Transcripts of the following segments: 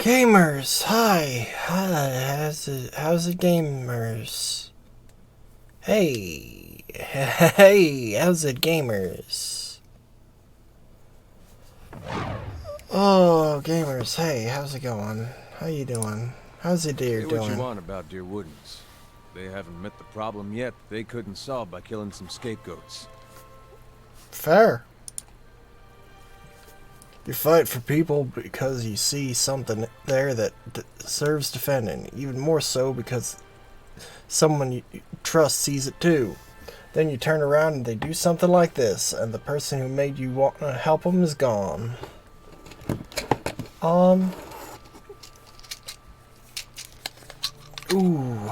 Gamers, hi. How's it, gamers? Hey, hey, how's it, gamers? Oh, gamers, hey, how's it going? How you doing? How's the deer doing? Say what you want about Deer Woodens. They haven't met the problem yet they couldn't solve by killing some scapegoats. Fair. You fight for people because you see something there that deserves defending. Even more so because someone you trust sees it too. Then you turn around and they do something like this, and the person who made you want to help them is gone. Ooh.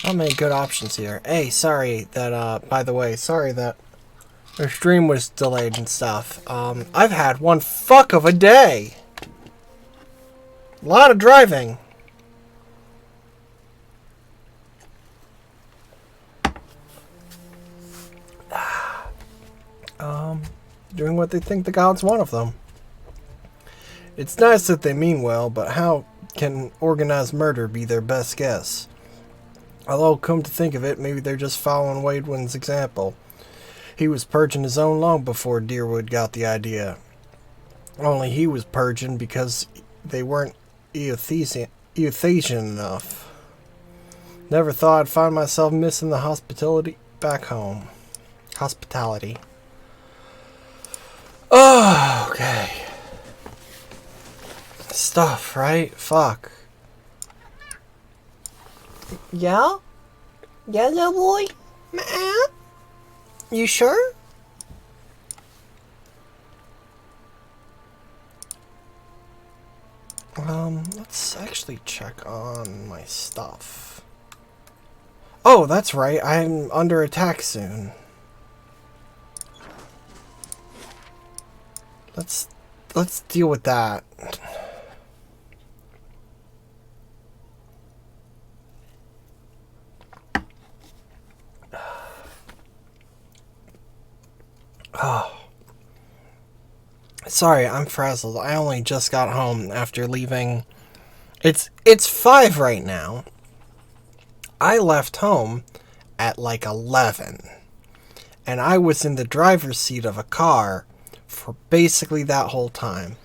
Not many good options here. Hey, sorry that, by the way, sorry that the stream was delayed and stuff. I've had one fuck of a day. A lot of driving. Doing what they think the gods want of them. It's nice that they mean well, but how can organized murder be their best guess? Although, come to think of it, maybe they're just following Wadewynn's example. He was purging his own long before Deerwood got the idea. Only he was purging because they weren't Euthasian enough. Never thought I'd find myself missing the hospitality back home. Hospitality. Oh, okay. Stuff, right? Fuck. Yeah? Yeah, little boy? You sure? Let's actually check on my stuff. Oh, that's right. I'm under attack soon. Let's deal with that. Oh. Sorry, I'm frazzled. I only just got home after leaving. It's 5 right now. I left home at like 11. And I was in the driver's seat of a car for basically that whole time.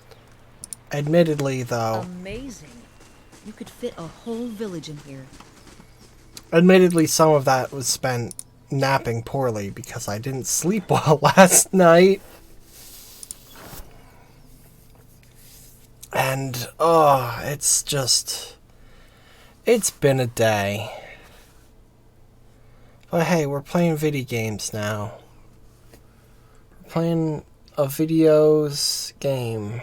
Admittedly, though... Amazing. You could fit a whole village in here. Admittedly, some of that was spent napping poorly because I didn't sleep well last night. And, it's just... It's been a day. But hey, we're playing video games now. We're playing a videos game.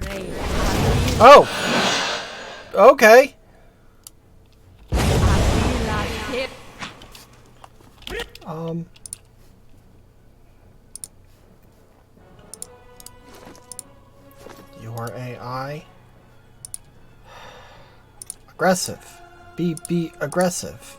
Great. Oh! Okay. Your AI. Aggressive. Be aggressive.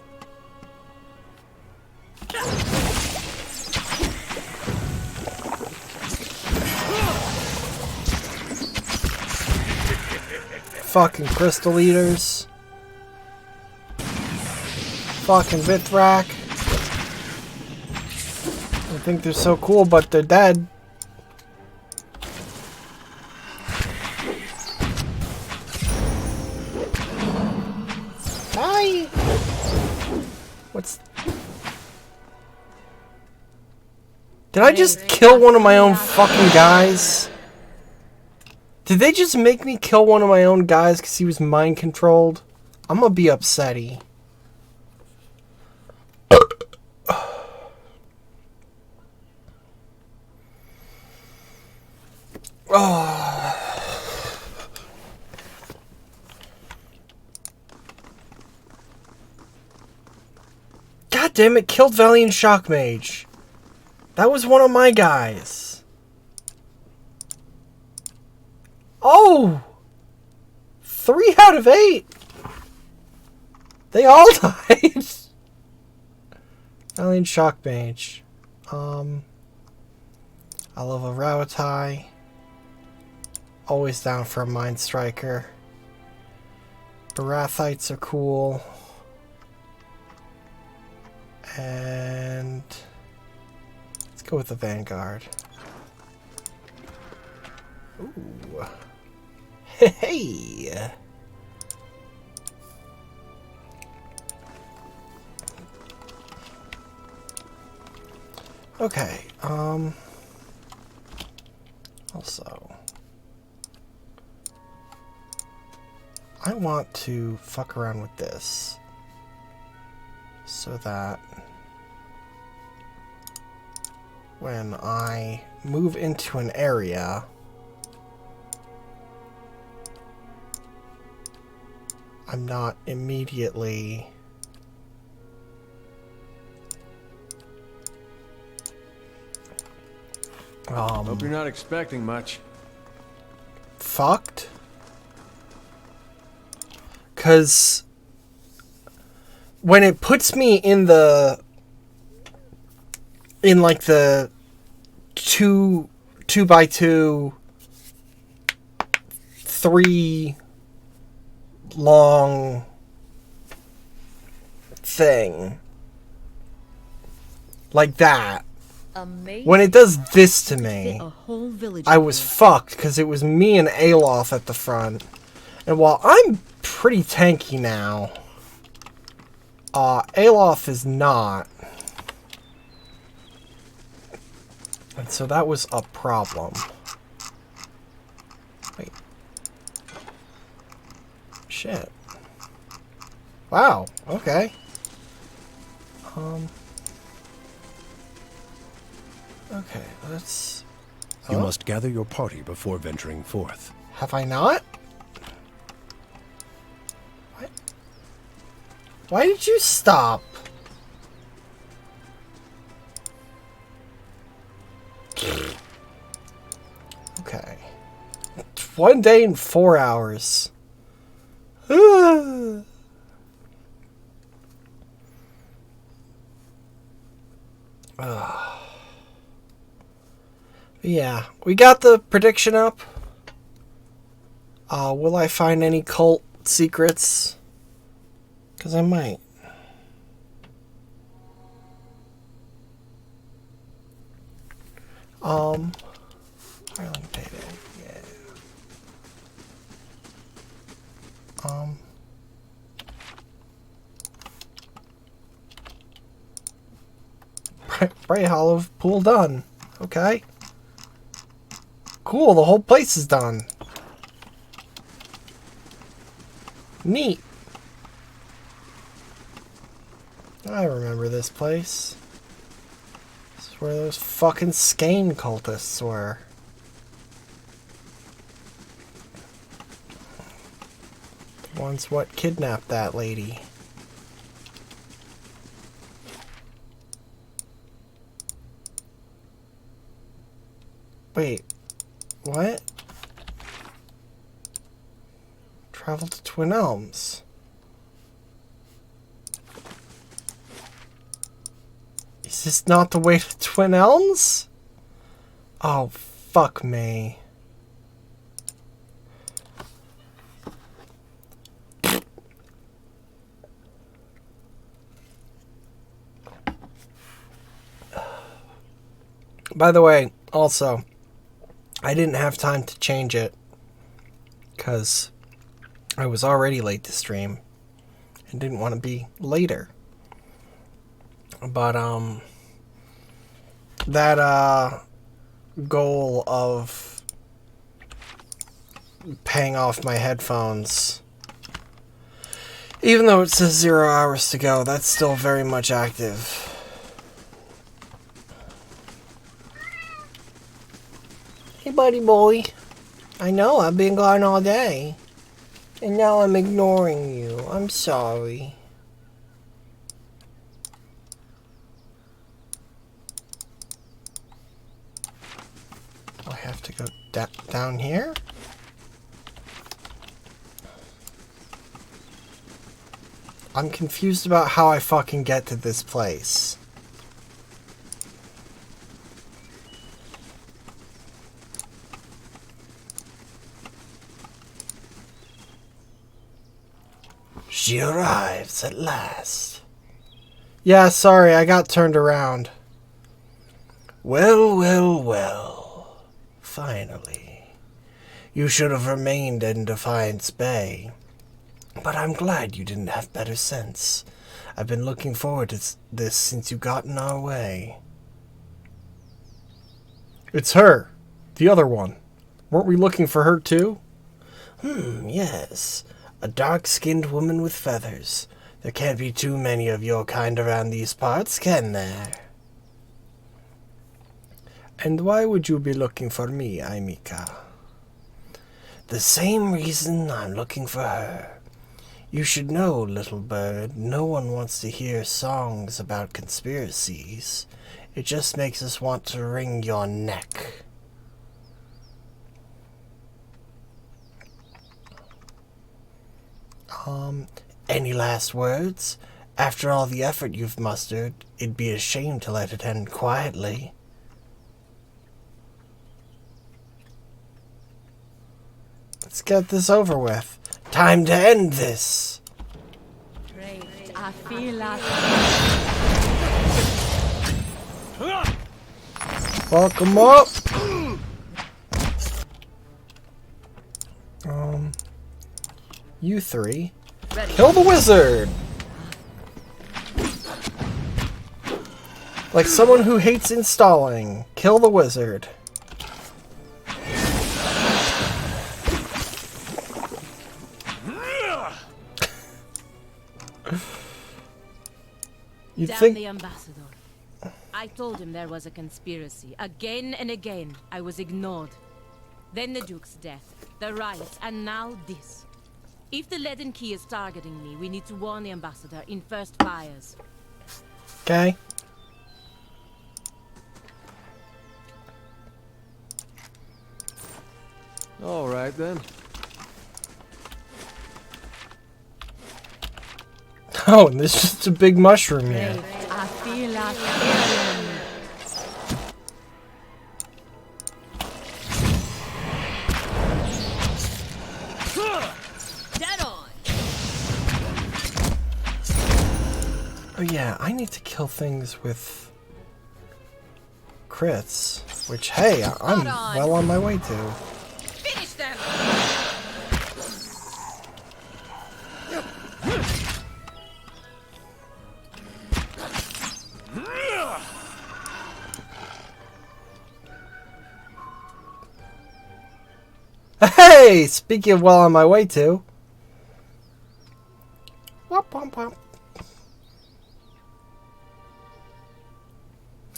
Fucking crystal eaters. Fucking Vithrak. I think they're so cool, but they're dead. Hi! What's... Did I just kill one of my own fucking guys? Did they just make me kill one of my own guys because he was mind controlled? I'm gonna be upsetty. God damn it, killed Valiant Shockmage. That was one of my guys. Oh! 3 out of 8. They all died. Valiant Shockmage. I love a Rawatai. Always down for a Mind Striker. Barathites are cool. And let's go with the Vanguard. Ooh. Hey! Okay, also, I want to fuck around with this so that when I move into an area, I'm not immediately Hope you're not expecting much. fucked. 'Cause when it puts me in like the two by two, 3 long thing like that, Amazing. when it does this to me, Fit a whole village I in was here. fucked because it was me and Alof at the front. And while I'm pretty tanky now, Alof is not. And so that was a problem. Wait. Shit. Wow, okay. Okay, let's... You Oh. must gather your party before venturing forth. Have I not? What? Why did you stop? Okay. 1 day and 4 hours. Yeah, we got the prediction up. Will I find any cult secrets? Because I might. Hireling payday, yeah. Bright Hollow pool done. Okay. Cool, the whole place is done. Neat. I remember this place. This is where those fucking Skane cultists were. The ones what kidnapped that lady. Wait, what? Travel to Twin Elms. Is this not the way to Twin Elms? Oh, fuck me. By the way, also, I didn't have time to change it because I was already late to stream and didn't want to be later. But, that, goal of paying off my headphones, even though it says 0 hours to go, that's still very much active. Hey, buddy boy. I know, I've been gone all day. And now I'm ignoring you. I'm sorry. I have to go down here? I'm confused about how I fucking get to this place. She arrives at last. Yeah, sorry, I got turned around. Well, well, well. Finally. You should have remained in Defiance Bay. But I'm glad you didn't have better sense. I've been looking forward to this since you got in our way. It's her. The other one. Weren't we looking for her too? Yes. A dark-skinned woman with feathers. There can't be too many of your kind around these parts, can there? And why would you be looking for me, Aimika? The same reason I'm looking for her. You should know, little bird, no one wants to hear songs about conspiracies. It just makes us want to wring your neck. Any last words? After all the effort you've mustered, it'd be a shame to let it end quietly. Let's get this over with. Time to end this. Great. I feel like... Fuck 'em up. You three. Ready. Kill the wizard! Like someone who hates installing. Kill the wizard. You'd Damn think... the ambassador. I told him there was a conspiracy. Again and again, I was ignored. Then the Duke's death, the riots, and now this. If the leaden key is targeting me, we need to warn the ambassador in first fires. Okay. All right, then. Oh, and there's just a big mushroom here. Great. I feel like alien. Dead on. Oh yeah, I need to kill things with crits, which, hey, I'm well on my way to. Finish them. Hey, speaking of well on my way to. Womp, womp, womp.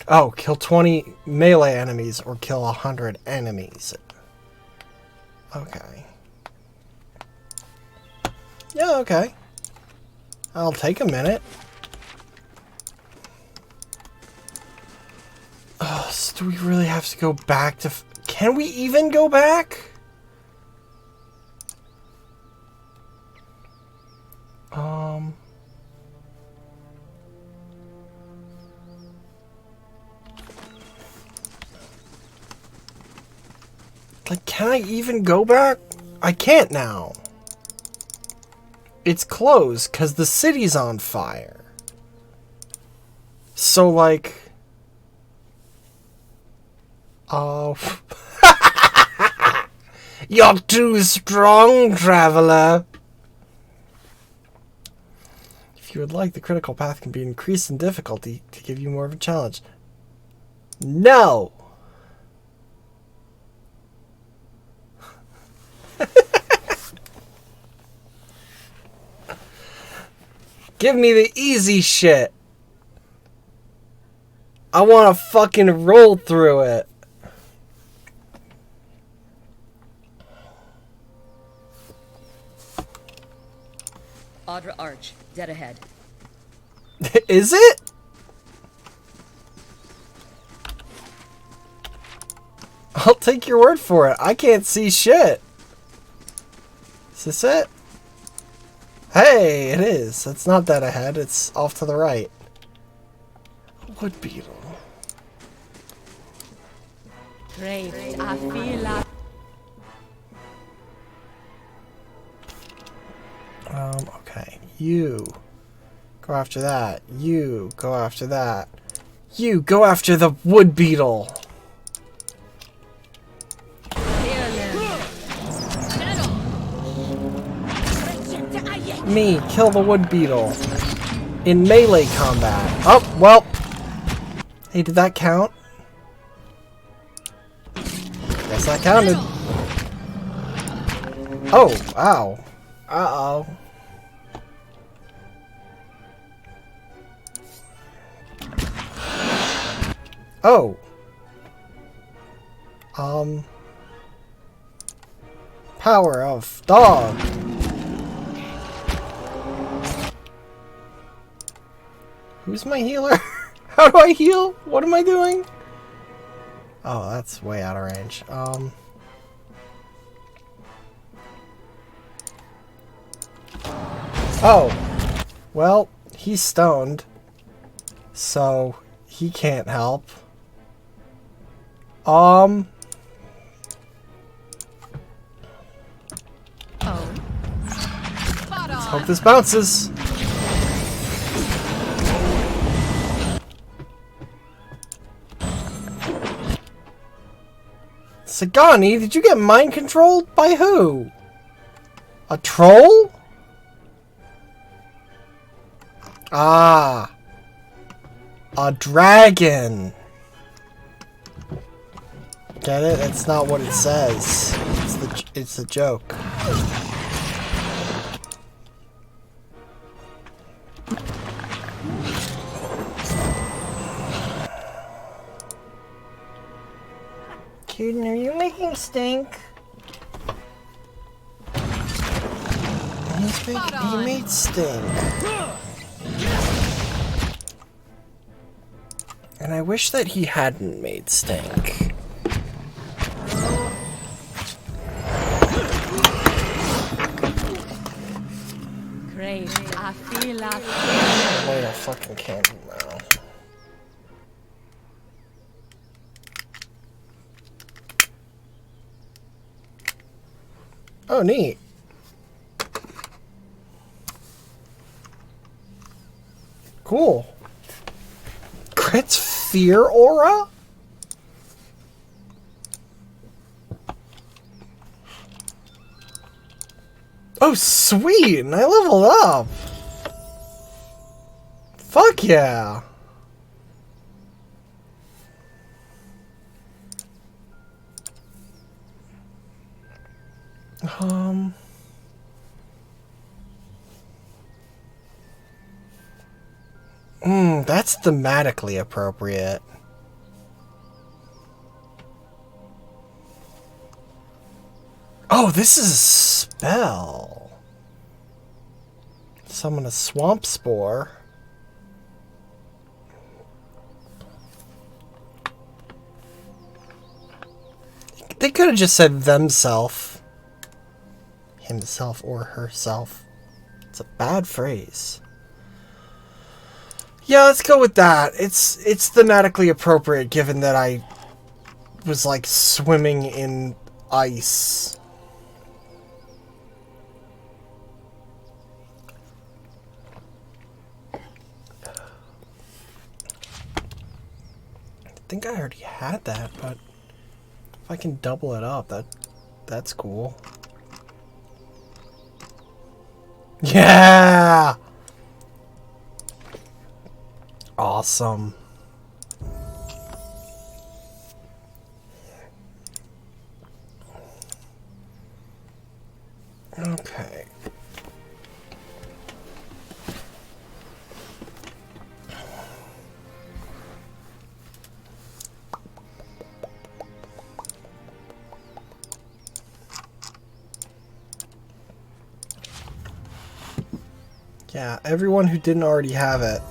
Oh, kill 20 melee enemies or kill 100 enemies. Okay. Yeah, okay. I'll take a minute. Oh, so do we really have to go back to... Can we even go back? Like, can I even go back? I can't now. It's closed because the city's on fire. So, like... Oh... You're too strong, traveler. If you would like, the critical path can be increased in difficulty to give you more of a challenge. No! Give me the easy shit. I want to fucking roll through it. Audra Arch, dead ahead. Is it? I'll take your word for it. I can't see shit. Is this it? Hey, it is. It's not that ahead. It's off to the right. Wood Beetle. Great. I feel like... Okay. You. Go after that. You. Go after that. You. Go after the Wood Beetle. Me. Kill the Wood Beetle. In melee combat. Oh, well. Hey, did that count? Guess that counted. Oh, ow. Uh-oh. Oh. Power of dog. Who's my healer? How do I heal? What am I doing? Oh, that's way out of range. Oh. Well, he's stoned. So, he can't help. Oh. Let's hope this bounces. Sagani, did you get mind controlled? By who? A troll? Ah. A dragon. Get it? That's not what it says. It's a joke. Cuden, are you making stink? He made stink. And I wish that he hadn't made stink. Great. I feel like... Light a fucking candle now. Oh, neat. Cool. Crit's fear aura? Oh, sweet! And I leveled up! Fuck yeah! That's thematically appropriate. Oh, this is a spell. Summon a swamp spore. They could have just said themself. Himself or herself. It's a bad phrase. Yeah, let's go with that. It's thematically appropriate given that I was like swimming in ice. I think I already had that, but if I can double it up, that's cool. Yeah! Awesome. Okay. Yeah, everyone who didn't already have it,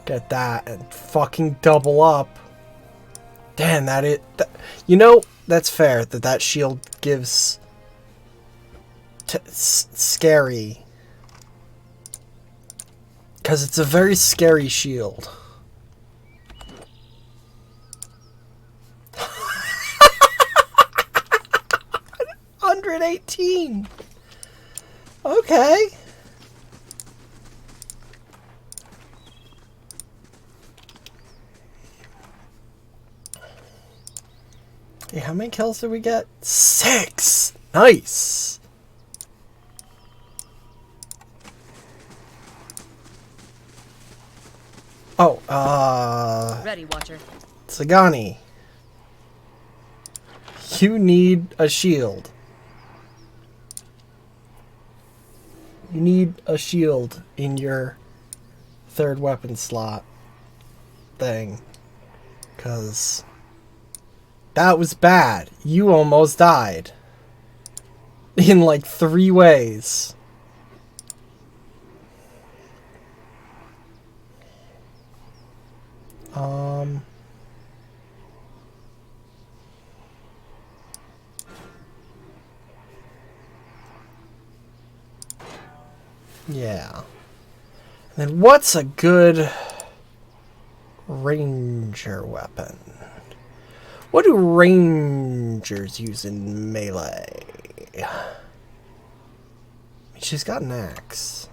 get that and fucking double up. Damn, you know, that's fair that shield gives scary. Because it's a very scary shield. 118. Okay. Okay, how many kills did we get? 6! Nice! Oh, Ready, Watcher. Sagani. You need a shield. You need a shield in your third weapon slot thing. Because that was bad. You almost died. In like 3 ways. Yeah. And then what's a good ranger weapon? What do rangers use in melee? I mean, she's got an axe.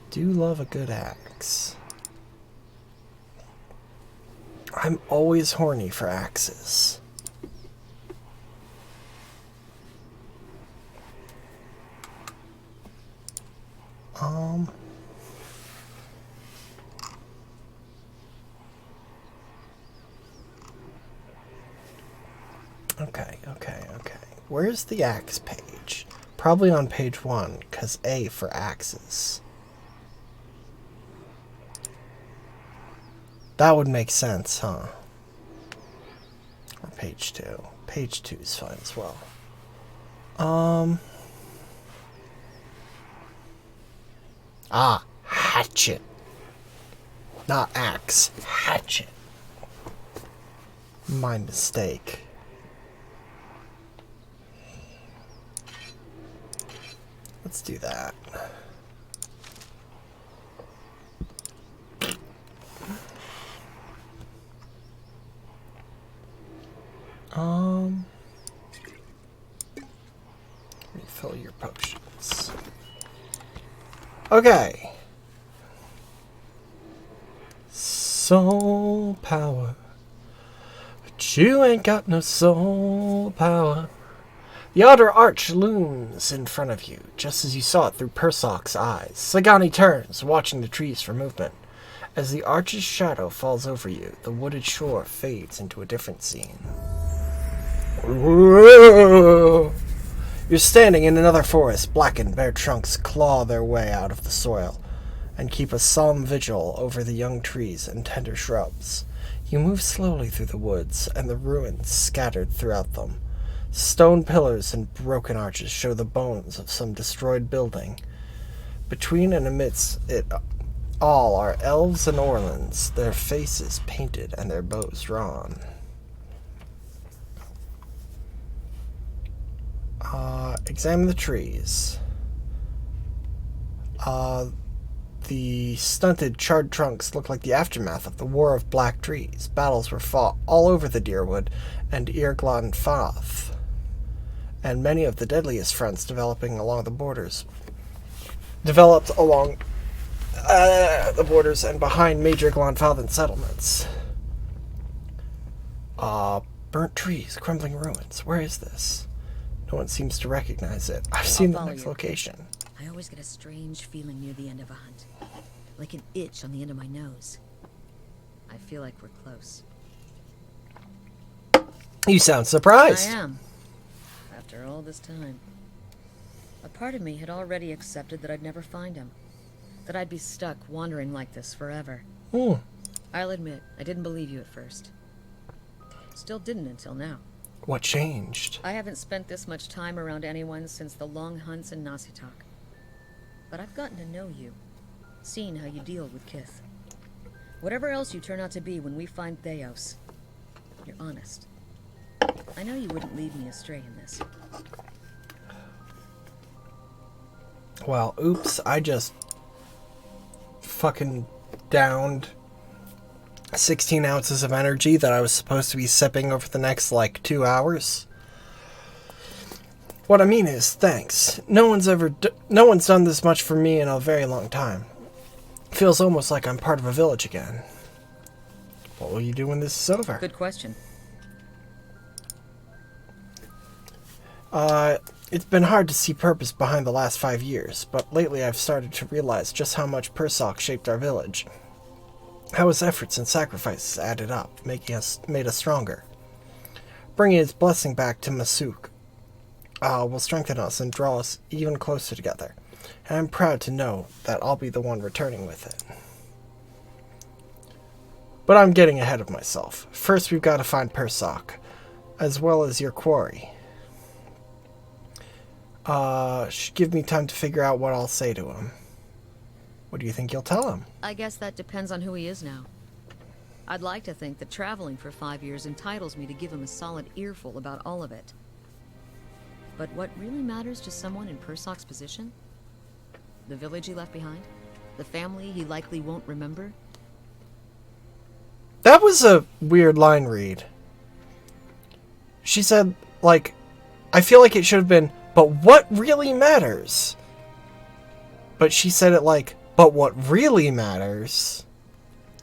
Do love a good axe. I'm always horny for axes. Okay. Where's the axe page? Probably on page 1, because A for axes. That would make sense, huh? Or page 2. Page 2 is fine as well. Hatchet. Not axe. Hatchet. My mistake. Let's do that. Refill your potions. Okay. Soul power. But you ain't got no soul power. The outer arch looms in front of you, just as you saw it through Persoc's eyes. Sagani turns, watching the trees for movement. As the arch's shadow falls over you, the wooded shore fades into a different scene. Whoa! You're standing in another forest. Blackened, bare trunks claw their way out of the soil and keep a solemn vigil over the young trees and tender shrubs. You move slowly through the woods, and the ruins scattered throughout them. Stone pillars and broken arches show the bones of some destroyed building. Between and amidst it all are elves and orlans, their faces painted and their bows drawn. Examine the trees. The stunted, charred trunks look like the aftermath of the War of Black Trees. Battles were fought all over the Deerwood and Irglon Fath, and many of the deadliest fronts developed along the borders and behind major Glonfathan settlements. Burnt trees, crumbling ruins. Where is this? No one seems to recognize it. I've seen the next location. I always get a strange feeling near the end of a hunt. Like an itch on the end of my nose. I feel like we're close. You sound surprised. I am. After all this time. A part of me had already accepted that I'd never find him. That I'd be stuck wandering like this forever. I'll admit, I didn't believe you at first. Still didn't until now. What changed? I haven't spent this much time around anyone since the long hunts in Nasitok. But I've gotten to know you. Seen how you deal with Kith. Whatever else you turn out to be when we find Theos, you're honest. I know you wouldn't lead me astray in this. Well, oops, I just fucking downed 16 ounces of energy that I was supposed to be sipping over the next, 2 hours. What I mean is, thanks. No one's done this much for me in a very long time. Feels almost like I'm part of a village again. What will you do when this is over? Good question. It's been hard to see purpose behind the last 5 years, but lately I've started to realize just how much Persoc shaped our village. How his efforts and sacrifices added up, made us stronger. Bringing his blessing back to Masuk will strengthen us and draw us even closer together. And I'm proud to know that I'll be the one returning with it. But I'm getting ahead of myself. First we've got to find Persoc, as well as your quarry. Should give me time to figure out what I'll say to him. What do you think you'll tell him? I guess that depends on who he is now. I'd like to think that traveling for 5 years entitles me to give him a solid earful about all of it. But what really matters to someone in Persoc's position? The village he left behind? The family he likely won't remember? That was a weird line read. She said, like, I feel like it should have been, but what really matters? But she said it like, but what really matters?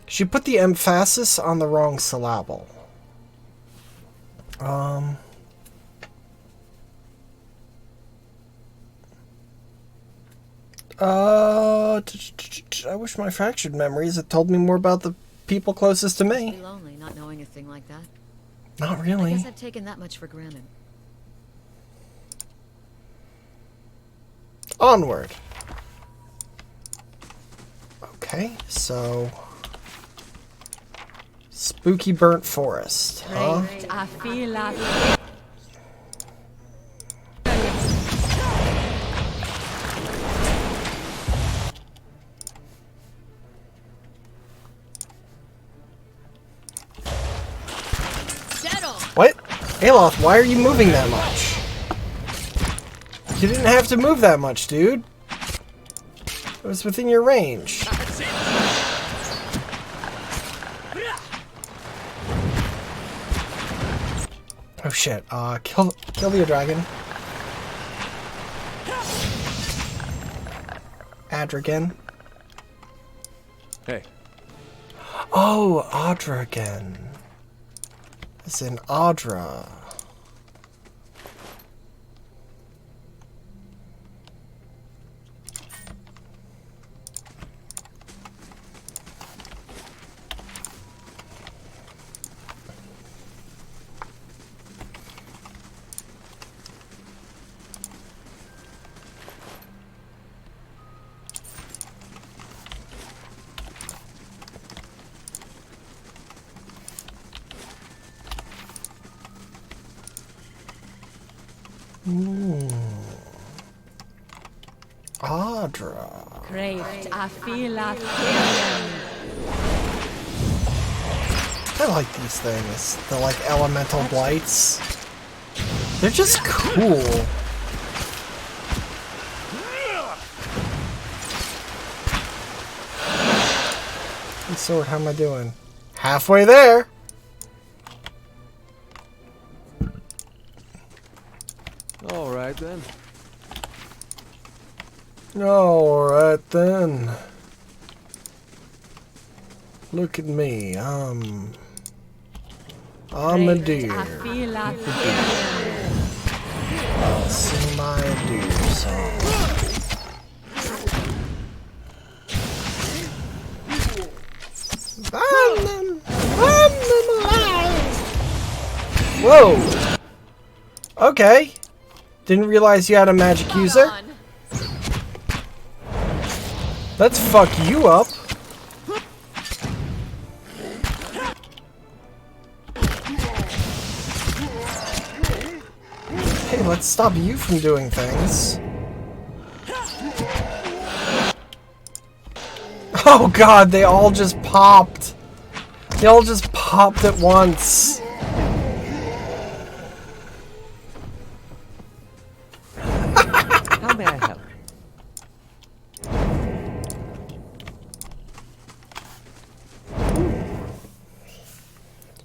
She put the emphasis on the wrong syllable. I wish my fractured memories had told me more about the people closest to me. It'd be lonely not knowing a thing like that. Not I really. guess I've taken that much for granted. Onward. Okay, so... Spooky burnt forest, huh? I feel like... What? Aloth, why are you moving that much? You didn't have to move that much, dude. It was within your range. Oh shit, kill the dragon. Adragan. Hey. Oh, Adragan. It's in Audra. Audra. Craved, I feel like... I like these things. The like elemental blights. They're just cool. Hey, sword, how am I doing? Halfway there. All right then. Alright then. Look at me. I'm a deer. I feel like... I'll sing my deer song. I'm alive. Whoa. Okay. Didn't realize you had a magic user. Let's fuck you up. Hey, let's stop you from doing things. Oh god, they all just popped. They all just popped at once. How may I help?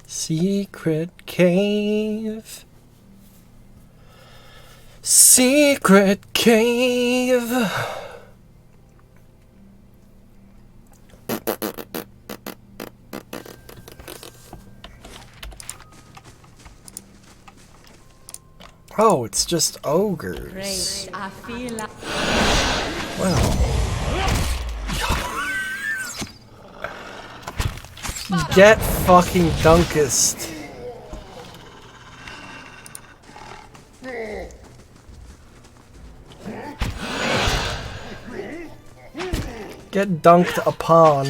Secret cave. Secret cave. Oh, it's just ogres. Great. I feel like... Well. Get fucking dunkest. Get dunked upon.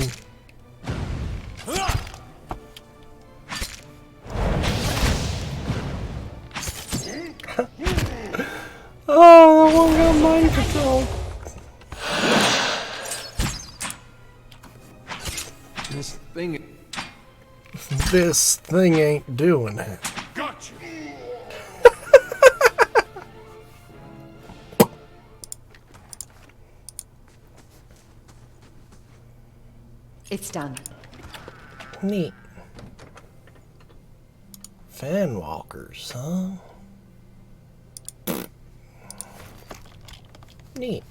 Oh, that one got mind control. This thing ain't doing it. Gotcha. It's done. Neat. Fan walkers, huh? Neat.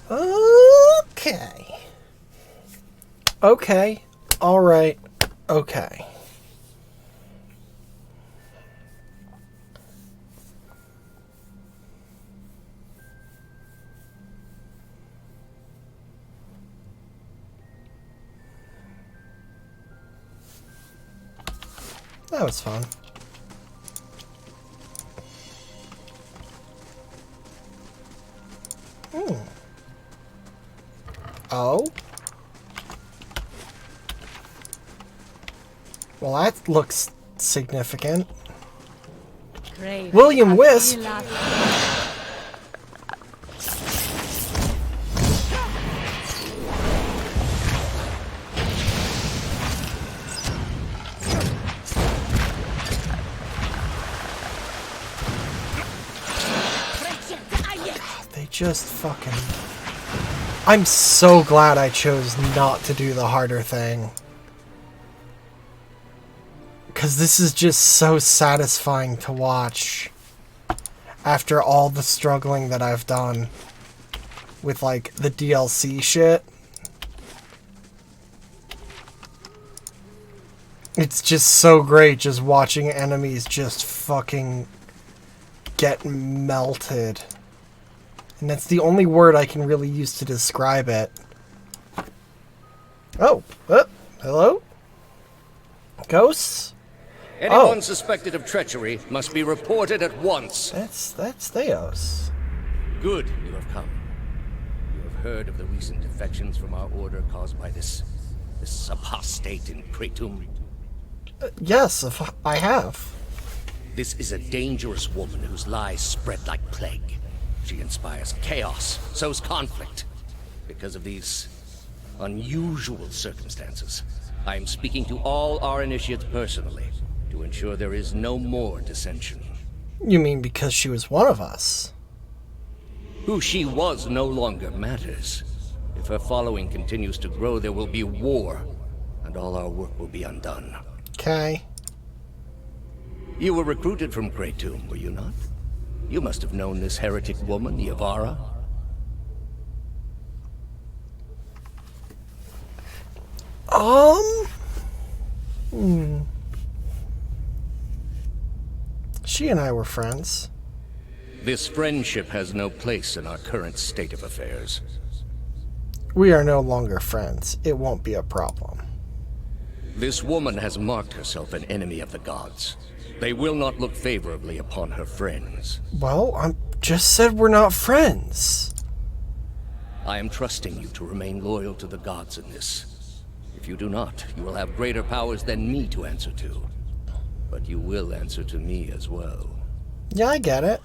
Okay. Okay. Alright. Okay. That was fun. Oh? Well, that looks significant. Great. William I Wisp? feel like... They just fucking... I'm so glad I chose not to do the harder thing. Because this is just so satisfying to watch. After all the struggling that I've done. With, like, the DLC shit. It's just so great just watching enemies just fucking get melted. And that's the only word I can really use to describe it. Oh, hello? Ghosts? Anyone suspected of treachery must be reported at once. That's Theos. Good, you have come. You have heard of the recent defections from our order caused by this apostate in Kratom. Yes, I have. This is a dangerous woman whose lies spread like plague. She inspires chaos, sows conflict. Because of these unusual circumstances, I am speaking to all our initiates personally to ensure there is no more dissension. You mean because she was one of us? Who she was no longer matters. If her following continues to grow, there will be war, and all our work will be undone. Okay. You were recruited from Kratom, were you not? You must have known this heretic woman, Yavara. She and I were friends. This friendship has no place in our current state of affairs. We are no longer friends. It won't be a problem. This woman has marked herself an enemy of the gods. They will not look favorably upon her friends. Well, I just said we're not friends. I am trusting you to remain loyal to the gods in this. If you do not, you will have greater powers than me to answer to. But you will answer to me as well. Yeah, I get it.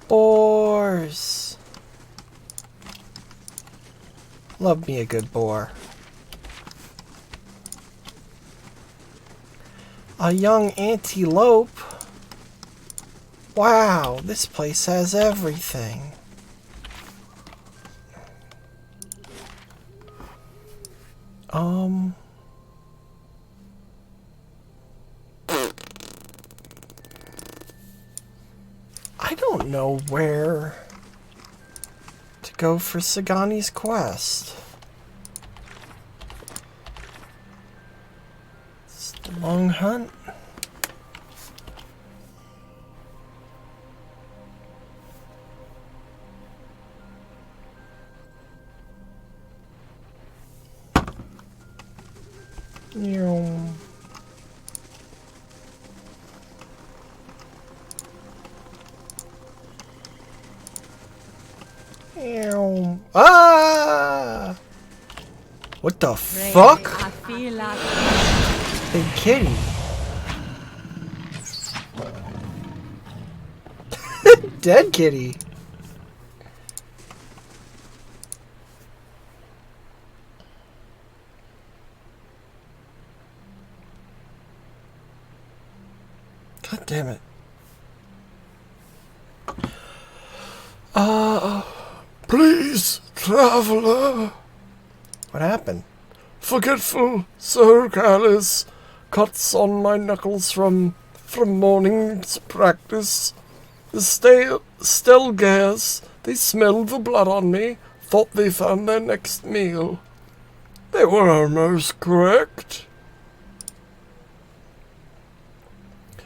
Boars. Love me a good boar. A young antelope. Wow, this place has everything. I don't know where to go for Sagani's quest. It's the long hunt. Ah! What the fuck? I feel like Big kitty. Dead kitty. God damn it. Please, traveler. What happened? Forgetful, so careless. Cuts on my knuckles from morning's practice. The Stelgares, they smelled the blood on me, thought they found their next meal. They were almost correct.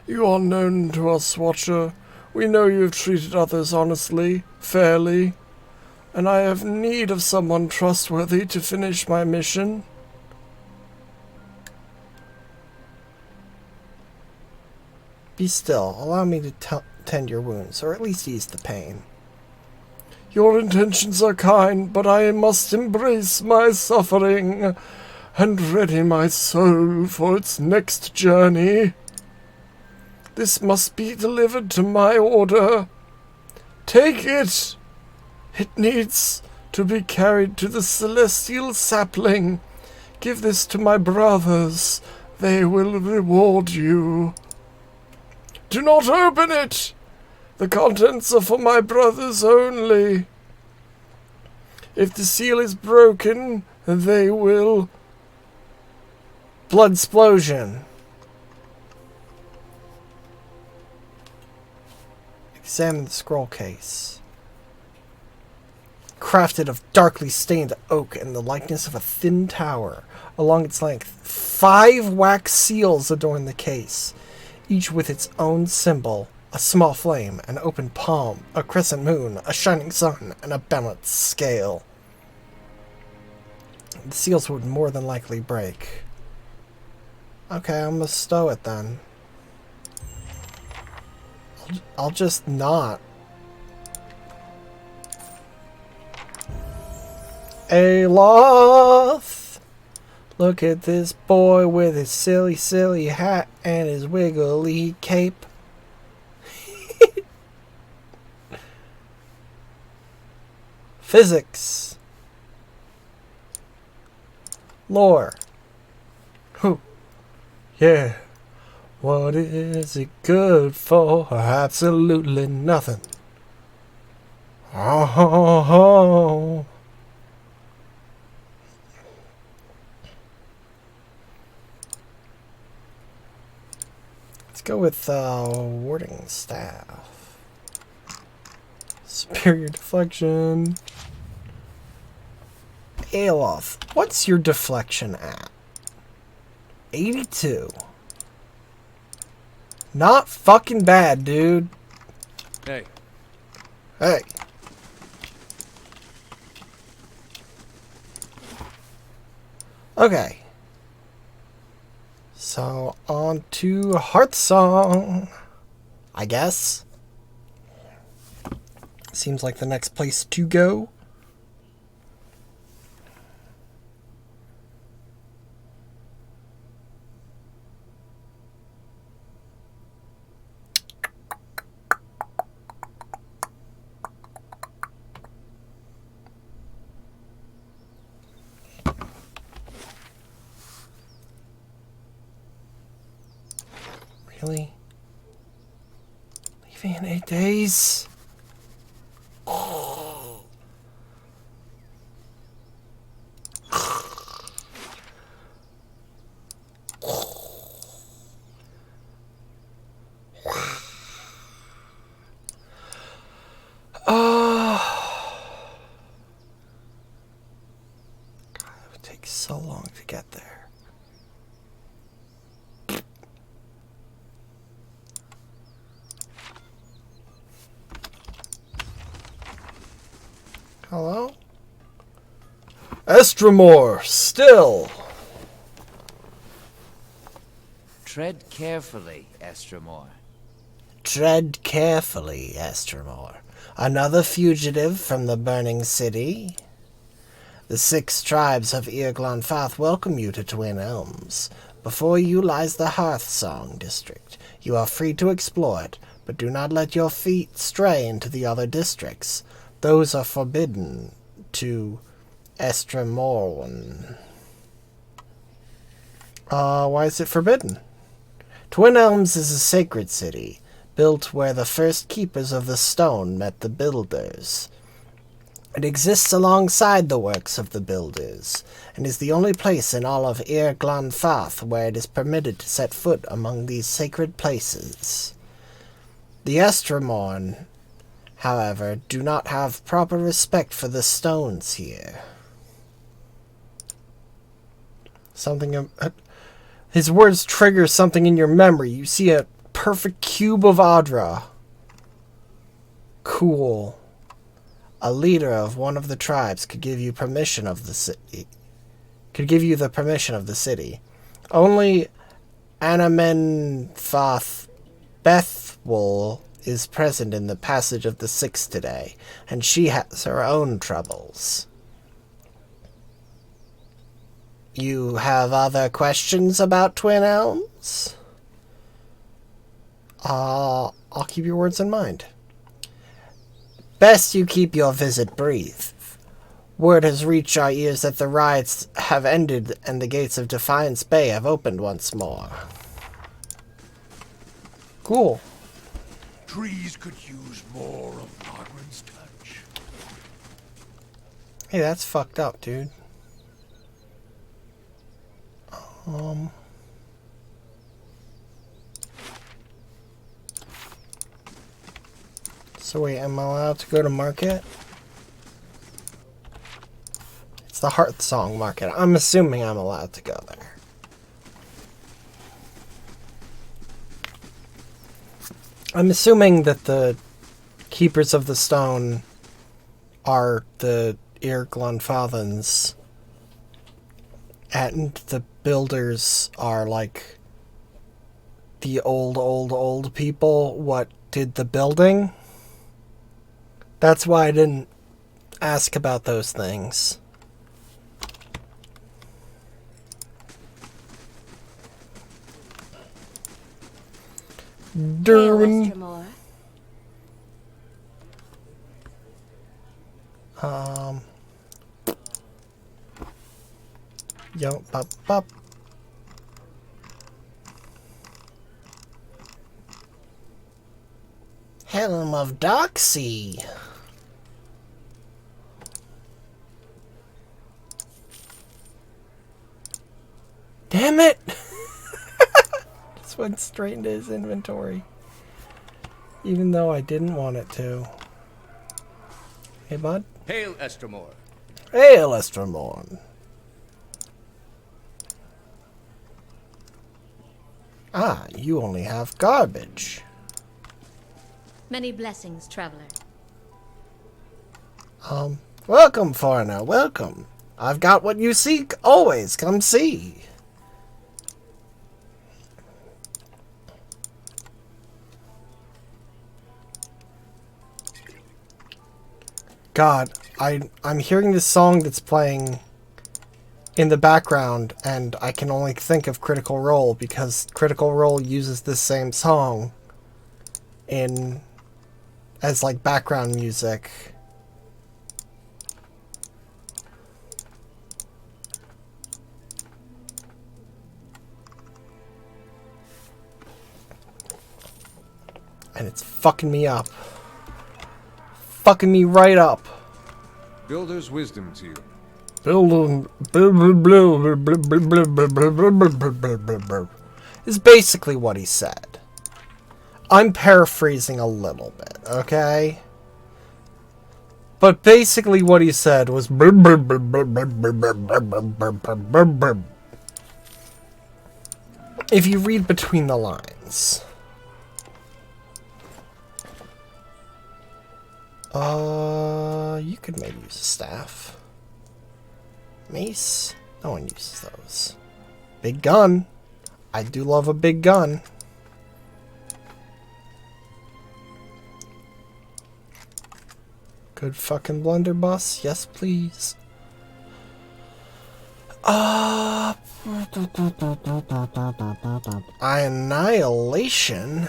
You are known to us, Watcher. We know you've treated others honestly, fairly, and I have need of someone trustworthy to finish my mission. Be still. Allow me to tend your wounds, or at least ease the pain. Your intentions are kind, but I must embrace my suffering and ready my soul for its next journey. This must be delivered to my order. Take it! It needs to be carried to the celestial sapling. Give this to my brothers. They will reward you. Do not open it! The contents are for my brothers only. If the seal is broken, they will... Blood explosion. Examine the scroll case. Crafted of darkly stained oak in the likeness of a thin tower. Along its length, 5 wax seals adorn the case, each with its own symbol. A small flame, an open palm, a crescent moon, a shining sun, and a balanced scale. The seals would more than likely break. Okay, I'm gonna stow it then. I'll just not. Aloth! Look at this boy with his silly, silly hat and his wiggly cape. Physics. Lore. Whew. Yeah. What is it good for? Absolutely nothing. Oh. Let's go with warding staff. Superior deflection. Aloth, what's your deflection at? 82. Not fucking bad, dude. Hey. Hey. Okay. So, on to Heartsong, I guess. Seems like the next place to go. Really? Leaving in 8 days? Hello? Estremor, still. Tread carefully, Estremor. Tread carefully, Estremor. Another fugitive from the burning city? The 6 tribes of Irglanfath welcome you to Twin Elms. Before you lies the Hearthsong district. You are free to explore it, but do not let your feet stray into the other districts. Those are forbidden to Estremorn. Why is it forbidden? Twin Elms is a sacred city, built where the first keepers of the stone met the builders. It exists alongside the works of the builders, and is the only place in all of Irglanfath where it is permitted to set foot among these sacred places. The Estremorn, however, do not have proper respect for the stones here. His words trigger something in your memory. You see a perfect cube of Adra. Cool. A leader of one of the tribes could give you permission of the city. Only Anamenfath Bethwol is present in the Passage of the Six today, and she has her own troubles. You have other questions about Twin Elms? I'll keep your words in mind. Best you keep your visit brief. Word has reached our ears that the riots have ended and the gates of Defiance Bay have opened once more. Cool. Trees could use more of Margaret's touch. Hey, that's fucked up, dude. So wait, am I allowed to go to market? It's the Hearthsong market. I'm assuming I'm allowed to go there. I'm assuming that the Keepers of the Stone are the Irglanfathans, and the builders are like the old people what did the building. That's why I didn't ask about those things. Derwin. Yo, pop. Helm of Doxy. Damn it! Just went straight into his inventory. Even though I didn't want it to. Hey, bud. Hail, Estremor. Hail, Estremor. Ah, you only have garbage. Many blessings, traveler. Welcome, foreigner, welcome. I've got what you seek, always come see. God, I'm hearing this song that's playing in the background, and I can only think of Critical Role because Critical Role uses this same song as like background music. And it's fucking me up. Fucking me right up. Builder's wisdom to you. Is basically what he said. I'm paraphrasing a little bit, okay? But basically what he said was if you read between the lines. You could maybe use a staff. Mace? No one uses those. Big gun. I do love a big gun. Good fucking blunderbuss. Yes, please. Annihilation.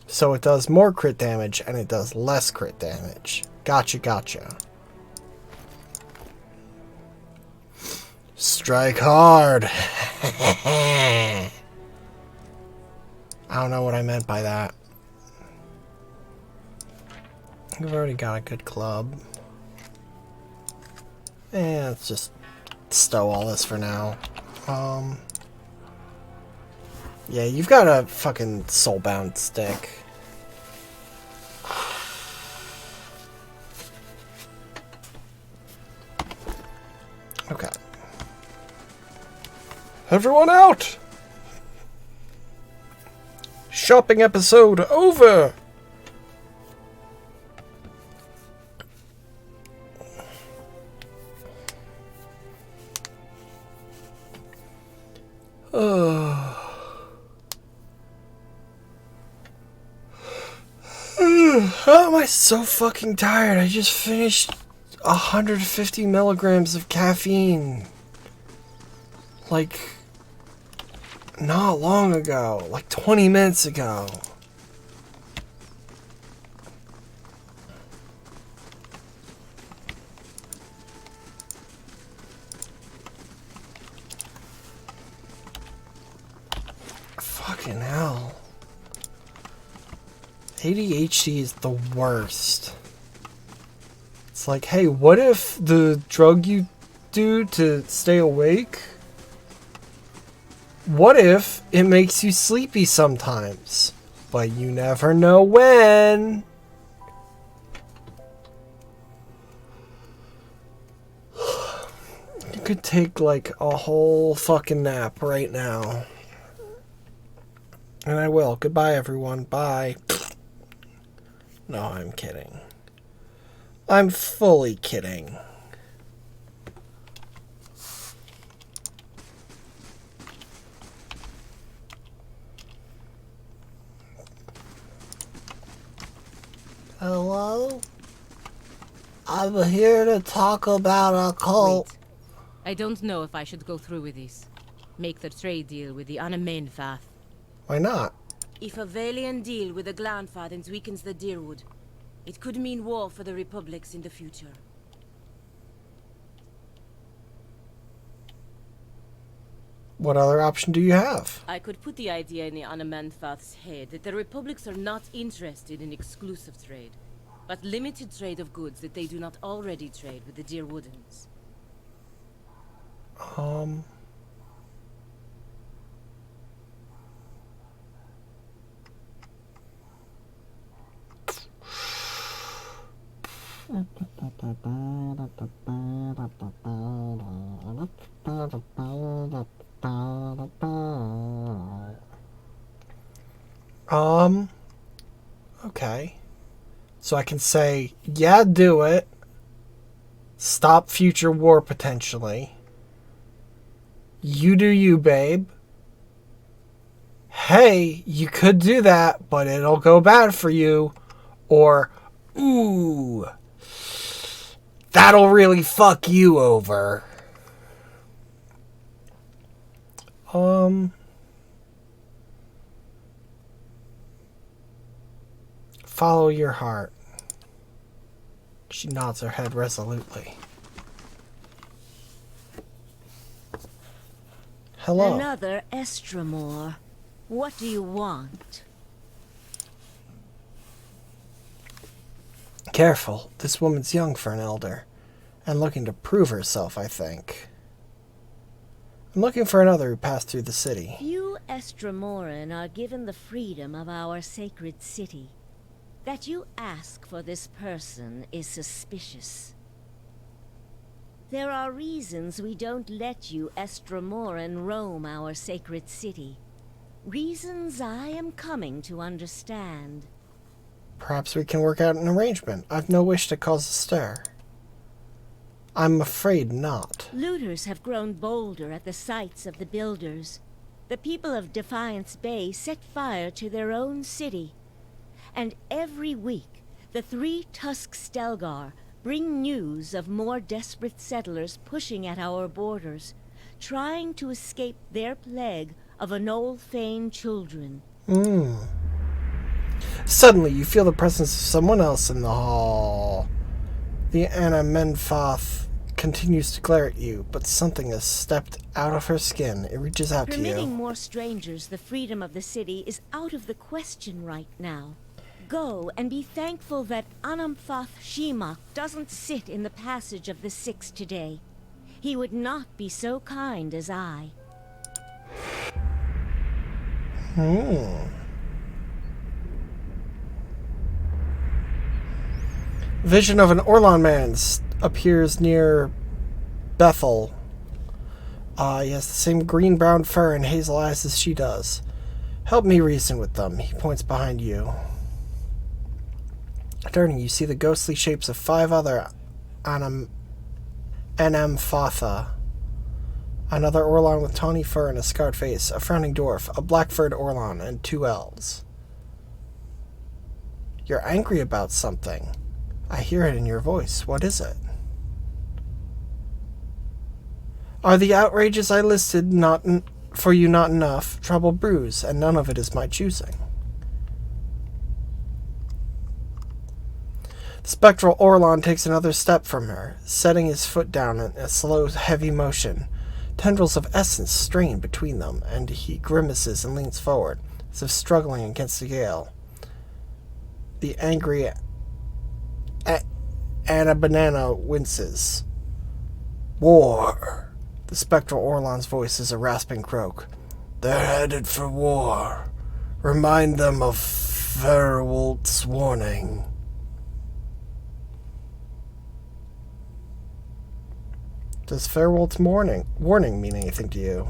So it does more crit damage and it does less crit damage. Gotcha, gotcha. Strike hard. I don't know what I meant by that. We've already got a good club. Let's just stow all this for now. Yeah, you've got a fucking soulbound stick. Okay. Everyone out! Shopping episode over! How am I so fucking tired? I just finished 150 milligrams of caffeine. Like, not long ago. Like 20 minutes ago. Fucking hell. ADHD is the worst. It's like, hey, what if the drug you do to stay awake, what if it makes you sleepy sometimes? But you never know when. You could take like a whole fucking nap right now. And I will. Goodbye, everyone. Bye. No, I'm kidding. I'm fully kidding. Hello? I'm here to talk about a cult. Wait. I don't know if I should go through with this. Make the trade deal with the Unamenfath. Why not? If a Valiant deal with the Glanfathens weakens the Deerwood, it could mean war for the Republics in the future. What other option do you have? I could put the idea in the Unamenfath's head that the Republics are not interested in exclusive trade, but limited trade of goods that they do not already trade with the Deerwoodens. Okay. So I can say, yeah, do it. Stop future war potentially. You do you, babe. Hey, you could do that, but it'll go bad for you. Or, ooh, that'll really fuck you over. Follow your heart. She nods her head resolutely. Hello. Another Estramore. What do you want? Careful. This woman's young for an elder. And looking to prove herself, I think. I'm looking for another who passed through the city. Few Estramoran are given the freedom of our sacred city. That you ask for this person is suspicious. There are reasons we don't let you Estramoran roam our sacred city. Reasons I am coming to understand. Perhaps we can work out an arrangement. I've no wish to cause a stir. I'm afraid not. Looters have grown bolder at the sights of the builders. The people of Defiance Bay set fire to their own city. And every week, the 3 Tusk Stelgar bring news of more desperate settlers pushing at our borders, trying to escape their plague of Anolfane children. Suddenly, you feel the presence of someone else in the hall. The Anna Menfoth continues to glare at you, but something has stepped out of her skin. It reaches out to you. Permitting more strangers the freedom of the city is out of the question right now. Go and be thankful that Anamthoth Shimak doesn't sit in the passage of the Six today. He would not be so kind as I. Vision of an Orlon man appears near Bethel. He has the same green-brown fur and hazel eyes as she does. Help me reason with them. He points behind you. Turning, you see the ghostly shapes of 5 other Anamphotha. Another Orlon with tawny fur and a scarred face, a frowning dwarf, a black-furred Orlon, and 2 elves. You're angry about something. I hear it in your voice. What is it? Are the outrages I listed for you not enough? Trouble brews, and none of it is my choosing. The spectral Orlon takes another step from her, setting his foot down in a slow, heavy motion. Tendrils of essence strain between them, and he grimaces and leans forward, as if struggling against the gale. The angry Anna Banana winces. War. The spectral Orlon's voice is a rasping croak. They're headed for war. Remind them of Fairwolt's warning. Does Fairwolt's warning mean anything to you?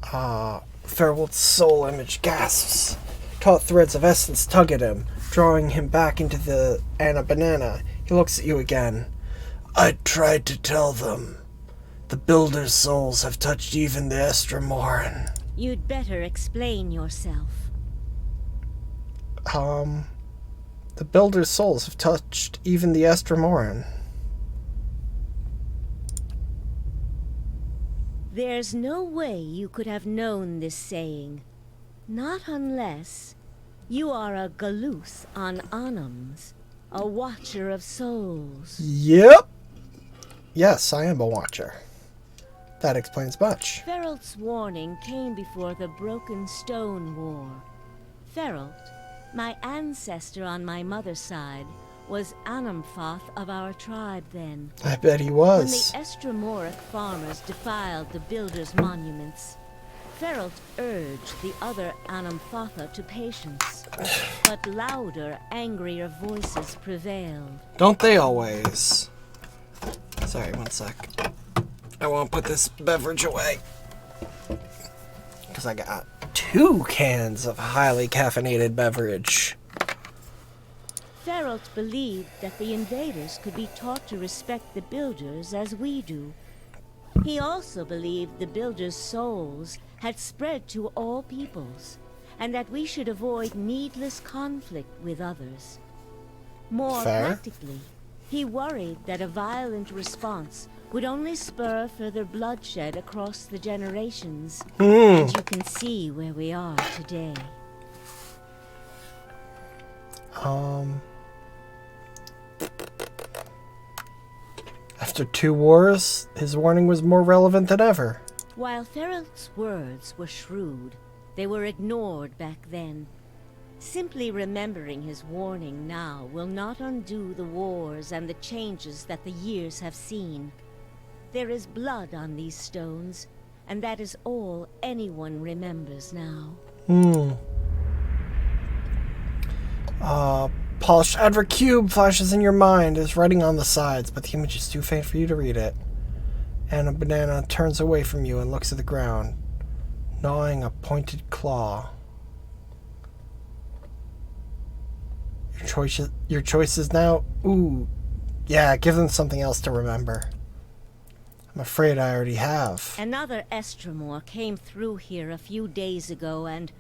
Fairwolt's soul image gasps. Taut threads of essence tug at him, drawing him back into the Anna Banana. He looks at you again. I tried to tell them. The Builder's souls have touched even the Estramoran. You'd better explain yourself. The Builder's souls have touched even the Estramoran. There's no way you could have known this saying. Not unless you are a Galuth on Anams, a watcher of souls. Yep. Yes, I am a watcher. That explains much. Feralt's warning came before the Broken Stone War. Feralt, my ancestor on my mother's side, was Anamthoth of our tribe then. I bet he was. When the Estramoric farmers defiled the builders' monuments, Feralt urged the other Anamthotha to patience. But louder, angrier voices prevailed. Don't they always? Sorry, one sec. I won't put this beverage away. Because I got 2 cans of highly caffeinated beverage. Feralt believed that the invaders could be taught to respect the builders as we do. He also believed the builders' souls had spread to all peoples, and that we should avoid needless conflict with others. More practically, he worried that a violent response would only spur further bloodshed across the generations. And you can see where we are today. After 2 wars, his warning was more relevant than ever. While Feralt's words were shrewd, they were ignored back then. Simply remembering his warning now will not undo the wars and the changes that the years have seen. There is blood on these stones, and that is all anyone remembers now. Polished Adver Cube flashes in your mind, is writing on the sides, but the image is too faint for you to read it. Anna Banana turns away from you and looks at the ground, gnawing a pointed claw. Your choices now? Ooh. Yeah, give them something else to remember. I'm afraid I already have. Another Estremor came through here a few days ago and,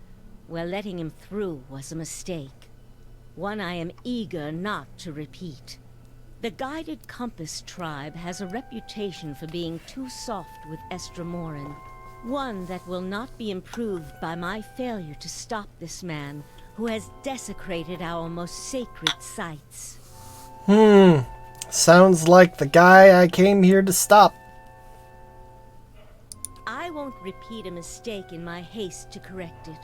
well, letting him through was a mistake. One I am eager not to repeat. The Guided Compass tribe has a reputation for being too soft with Estremoran. One that will not be improved by my failure to stop this man who has desecrated our most sacred sites. Sounds like the guy I came here to stop. I won't repeat a mistake in my haste to correct it.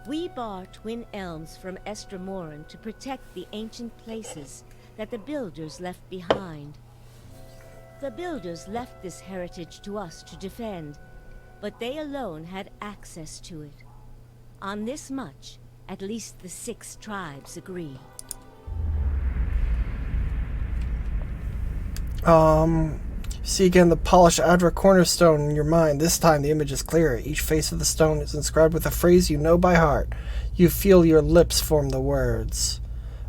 We bar Twin Elms from Estremoran to protect the ancient places that the Builders left behind. The Builders left this heritage to us to defend, but they alone had access to it. On this much, at least the 6 tribes agree. See again the polished Adra cornerstone in your mind. This time the image is clearer. Each face of the stone is inscribed with a phrase you know by heart. You feel your lips form the words.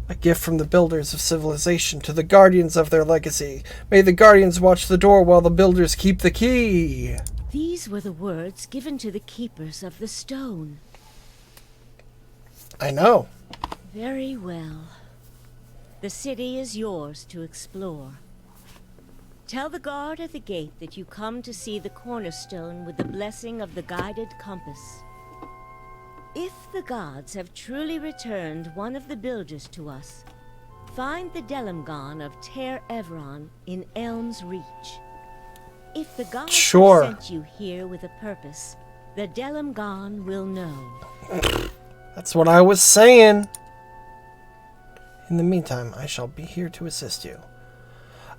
A gift from the builders of civilization to the guardians of their legacy. May the guardians watch the door while the builders keep the key. These were the words given to the keepers of the stone. I know. Very well. The city is yours to explore. Tell the guard at the gate that you come to see the cornerstone with the blessing of the Guided Compass. If the gods have truly returned one of the builders to us, find the Delimgon of Ter Evron in Elm's Reach. If the gods have sent you here with a purpose, the Delimgon will know. That's what I was saying. In the meantime, I shall be here to assist you.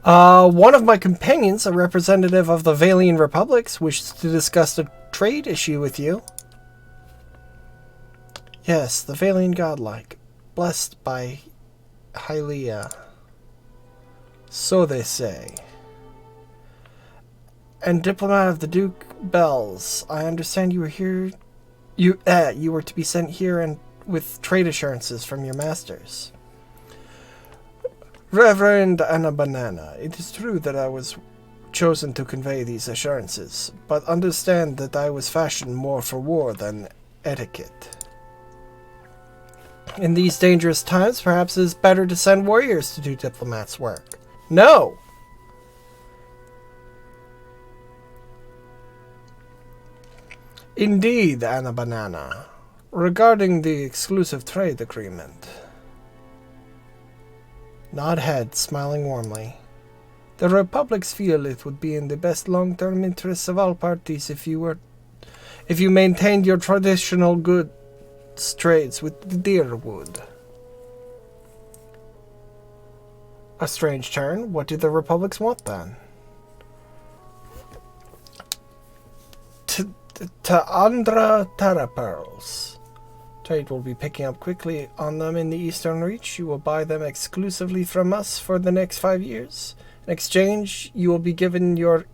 One of my companions, a representative of the Valian Republics, wishes to discuss a trade issue with you. Yes, the Valian godlike, blessed by Hylia. So they say. And diplomat of the Duke Bells, I understand you were here. You were to be sent here and with trade assurances from your masters. Reverend Anna Banana, it is true that I was chosen to convey these assurances, but understand that I was fashioned more for war than etiquette. In these dangerous times, perhaps it is better to send warriors to do diplomats' work. No! Indeed, Anna Banana. Regarding the exclusive trade agreement... Nod head, smiling warmly. The Republics feel it would be in the best long-term interests of all parties if you maintained your traditional goods trades with the Deerwood. A strange turn. What do the Republics want then? Andra Tara Pearls. Trade will be picking up quickly on them in the Eastern Reach. You will buy them exclusively from us for the next 5 years. In exchange, you will be given your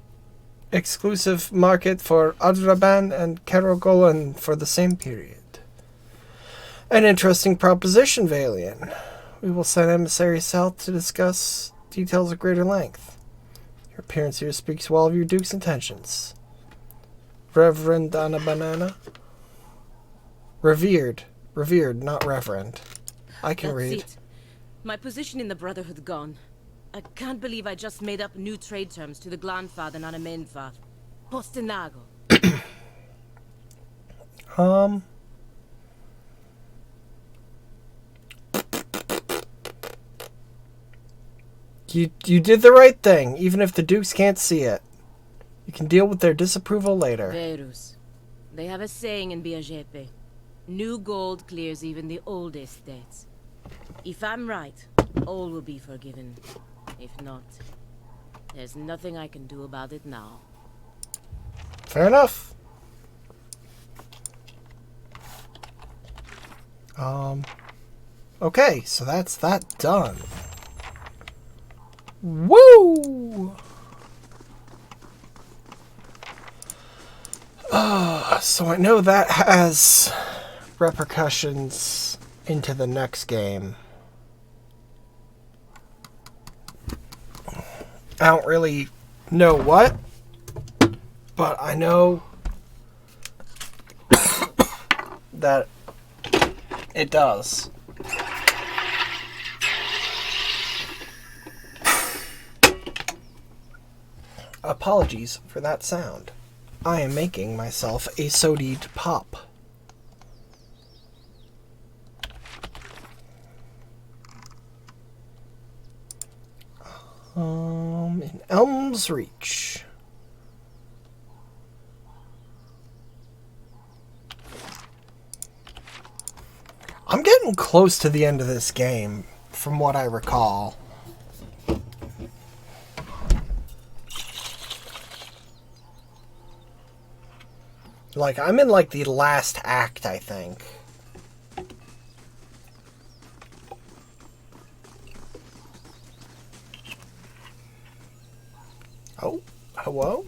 exclusive market for Adraban and Kerogolan for the same period. An interesting proposition, Valian. We will send emissaries south to discuss details at greater length. Your appearance here speaks well of your Duke's intentions. Reverend Anna Banana? Revered, not reverend. I can read. It. My position in the Brotherhood gone. I can't believe I just made up new trade terms to the Glanfather on a Menfar. Postinago. You did the right thing, even if the Dukes can't see it. You can deal with their disapproval later. Verus. They have a saying in Biajepe. New gold clears even the oldest debts. If I'm right, all will be forgiven. If not, there's nothing I can do about it now. Fair enough. Okay, so that's that done. Woo! So I know that has repercussions into the next game. I don't really know what, but I know that it does. Apologies for that sound. I am making myself a sodied pop. In Elm's Reach. I'm getting close to the end of this game, from what I recall. Like, I'm in, like, the last act, I think. Oh, hello?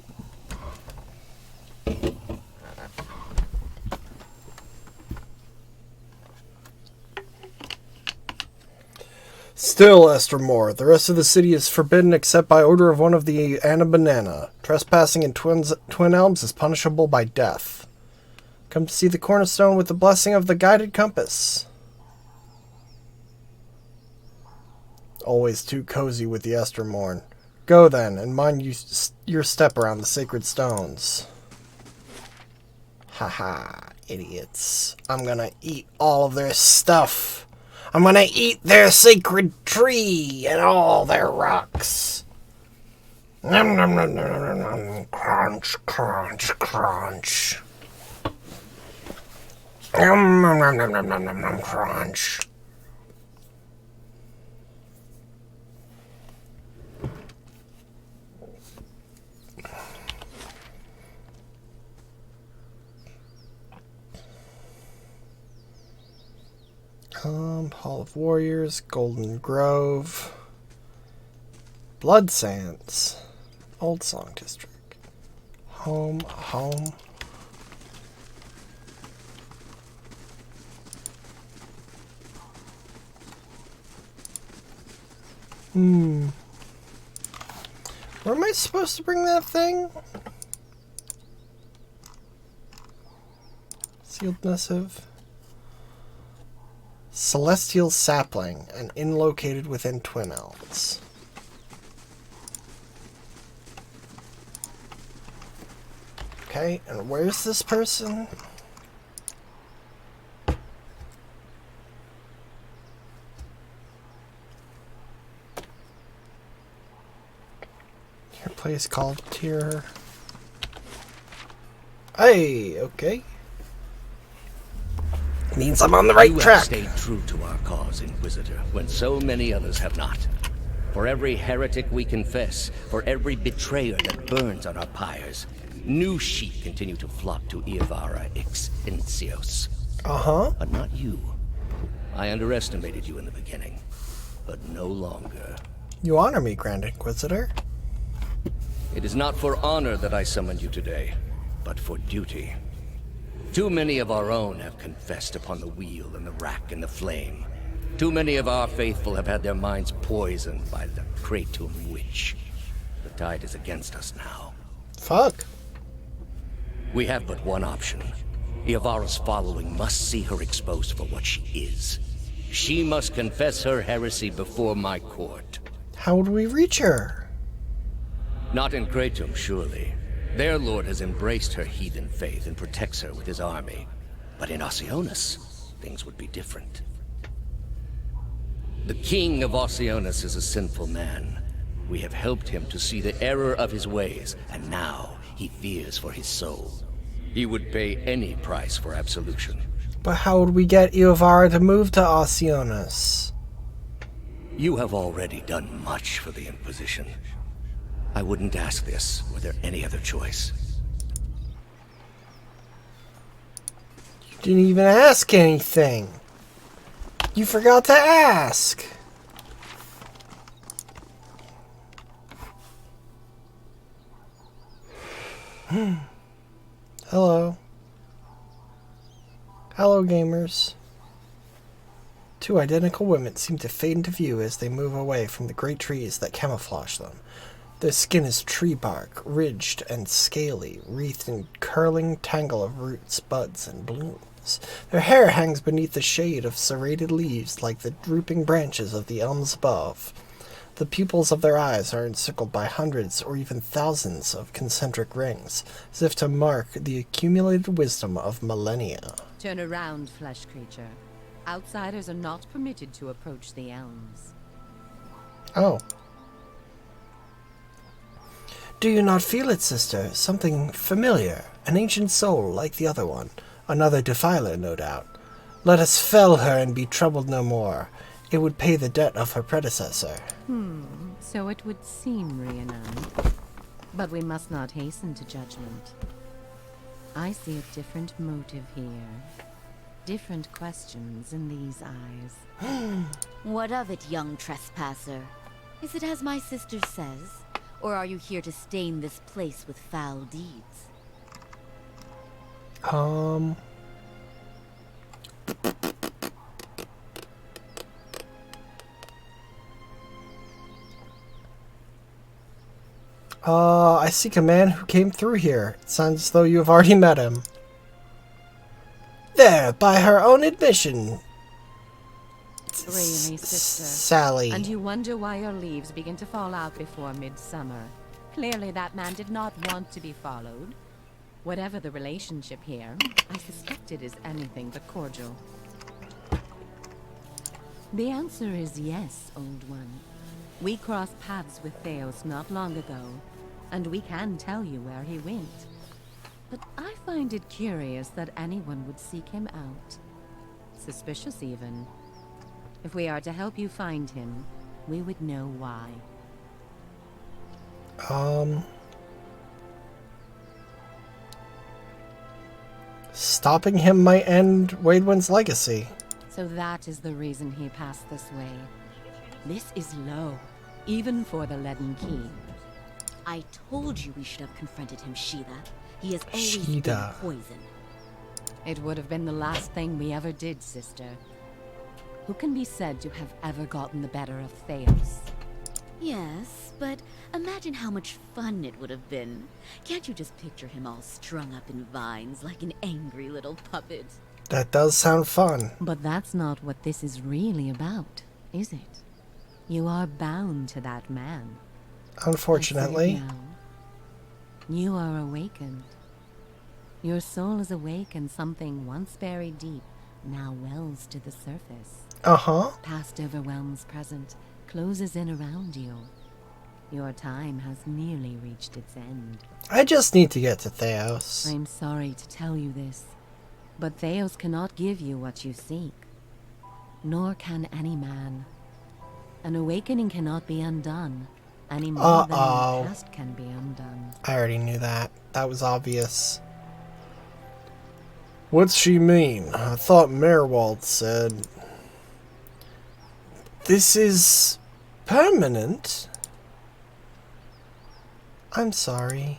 Still, Estermore, the rest of the city is forbidden except by order of one of the Anna Banana. Trespassing in Twin Elms is punishable by death. Come to see the cornerstone with the blessing of the guided compass. Always too cozy with the Estermorn. Go then, and mind your step around the sacred stones. Haha, idiots. I'm gonna eat all of their stuff. I'm gonna eat their sacred tree and all their rocks. Nom nom nom nom nom nom. Crunch, crunch, crunch. Nom nom nom nom nom nom nom crunch. Hall of Warriors, Golden Grove, Blood Sands, Old Song District, home. Where am I supposed to bring that thing? Sealed missive. Celestial Sapling, an inn located within Twin Elms. Okay, and where's this person? Your place called Tier. Hey, okay. Means I'm on the right track. You have stayed true to our cause, Inquisitor, when so many others have not. For every heretic we confess, for every betrayer that burns on our pyres, new sheep continue to flock to Iavara ex Incios. But not you. I underestimated you in the beginning, but no longer. You honor me, Grand Inquisitor. It is not for honor that I summoned you today, but for duty. Too many of our own have confessed upon the wheel and the rack and the flame. Too many of our faithful have had their minds poisoned by the Kratom witch. The tide is against us now. Fuck. We have but one option. Iavara's following must see her exposed for what she is. She must confess her heresy before my court. How would we reach her? Not in Kratom, surely. Their lord has embraced her heathen faith and protects her with his army. But in Oceanus, things would be different. The king of Oceanus is a sinful man. We have helped him to see the error of his ways, and now he fears for his soul. He would pay any price for absolution. But how would we get Iavara to move to Oceanus? You have already done much for the Inquisition. I wouldn't ask this were there any other choice. You didn't even ask anything. You forgot to ask. Hello. Hello, gamers. Two identical women seem to fade into view as they move away from the great trees that camouflage them. Their skin is tree bark, ridged and scaly, wreathed in curling tangle of roots, buds, and blooms. Their hair hangs beneath the shade of serrated leaves like the drooping branches of the elms above. The pupils of their eyes are encircled by hundreds or even thousands of concentric rings, as if to mark the accumulated wisdom of millennia. Turn around, flesh creature. Outsiders are not permitted to approach the elms. Oh. Do you not feel it, sister? Something familiar. An ancient soul like the other one. Another defiler, no doubt. Let us fell her and be troubled no more. It would pay the debt of her predecessor. So it would seem, Rhiannon. But we must not hasten to judgment. I see a different motive here. Different questions in these eyes. What of it, young trespasser? Is it as my sister says? Or are you here to stain this place with foul deeds? I seek a man who came through here. It sounds as though you have already met him. There, by her own admission. Really, sister. Sally. And you wonder why your leaves begin to fall out before midsummer. Clearly that man did not want to be followed. Whatever the relationship here, I suspect it is anything but cordial. The answer is yes, old one. We crossed paths with Theos not long ago, and we can tell you where he went. But I find it curious that anyone would seek him out. Suspicious, even. If we are to help you find him, we would know why. Stopping him might end Waidwin's legacy. So that is the reason he passed this way. This is low, even for the Leaden Key. I told you we should have confronted him, Sheila. He has always been poison. It would have been the last thing we ever did, sister. Who can be said to have ever gotten the better of Theos? Yes, but imagine how much fun it would have been. Can't you just picture him all strung up in vines like an angry little puppet? That does sound fun. But that's not what this is really about, is it? You are bound to that man. Unfortunately. You are awakened. Your soul is awake and something once buried deep now wells to the surface. Past overwhelms present, closes in around you. Your time has nearly reached its end. I just need to get to Theos. I'm sorry to tell you this, but Theos cannot give you what you seek. Nor can any man. An awakening cannot be undone, any more than the past can be undone. I already knew that. That was obvious. What's she mean? I thought Merwald said... This is... permanent? I'm sorry.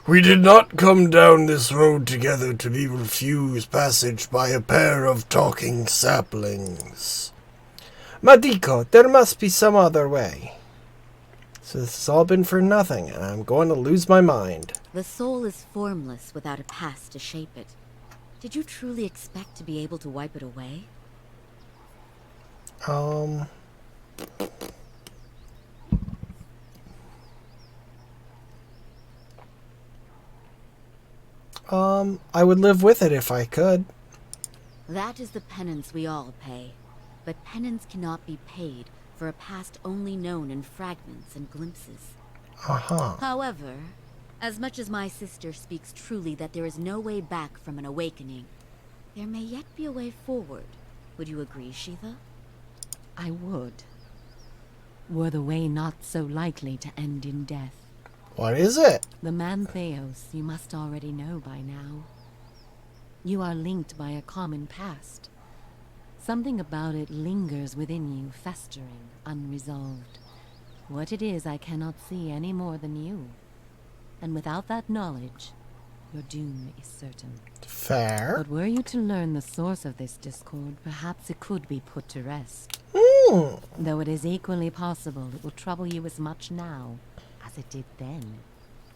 We did not come down this road together to be refused passage by a pair of talking saplings. Madiko, there must be some other way. So this has all been for nothing, and I'm going to lose my mind. The soul is formless without a past to shape it. Did you truly expect to be able to wipe it away? I would live with it if I could. That is the penance we all pay. But penance cannot be paid for a past only known in fragments and glimpses. However, as much as my sister speaks truly that there is no way back from an awakening, there may yet be a way forward. Would you agree, Shiva? I would. Were the way not so likely to end in death. What is it? The man Theos you must already know by now. You are linked by a common past. Something about it lingers within you, festering, unresolved. What it is I cannot see any more than you. And without that knowledge, your doom is certain. Fair. But were you to learn the source of this discord, perhaps it could be put to rest. Though it is equally possible it will trouble you as much now as it did then,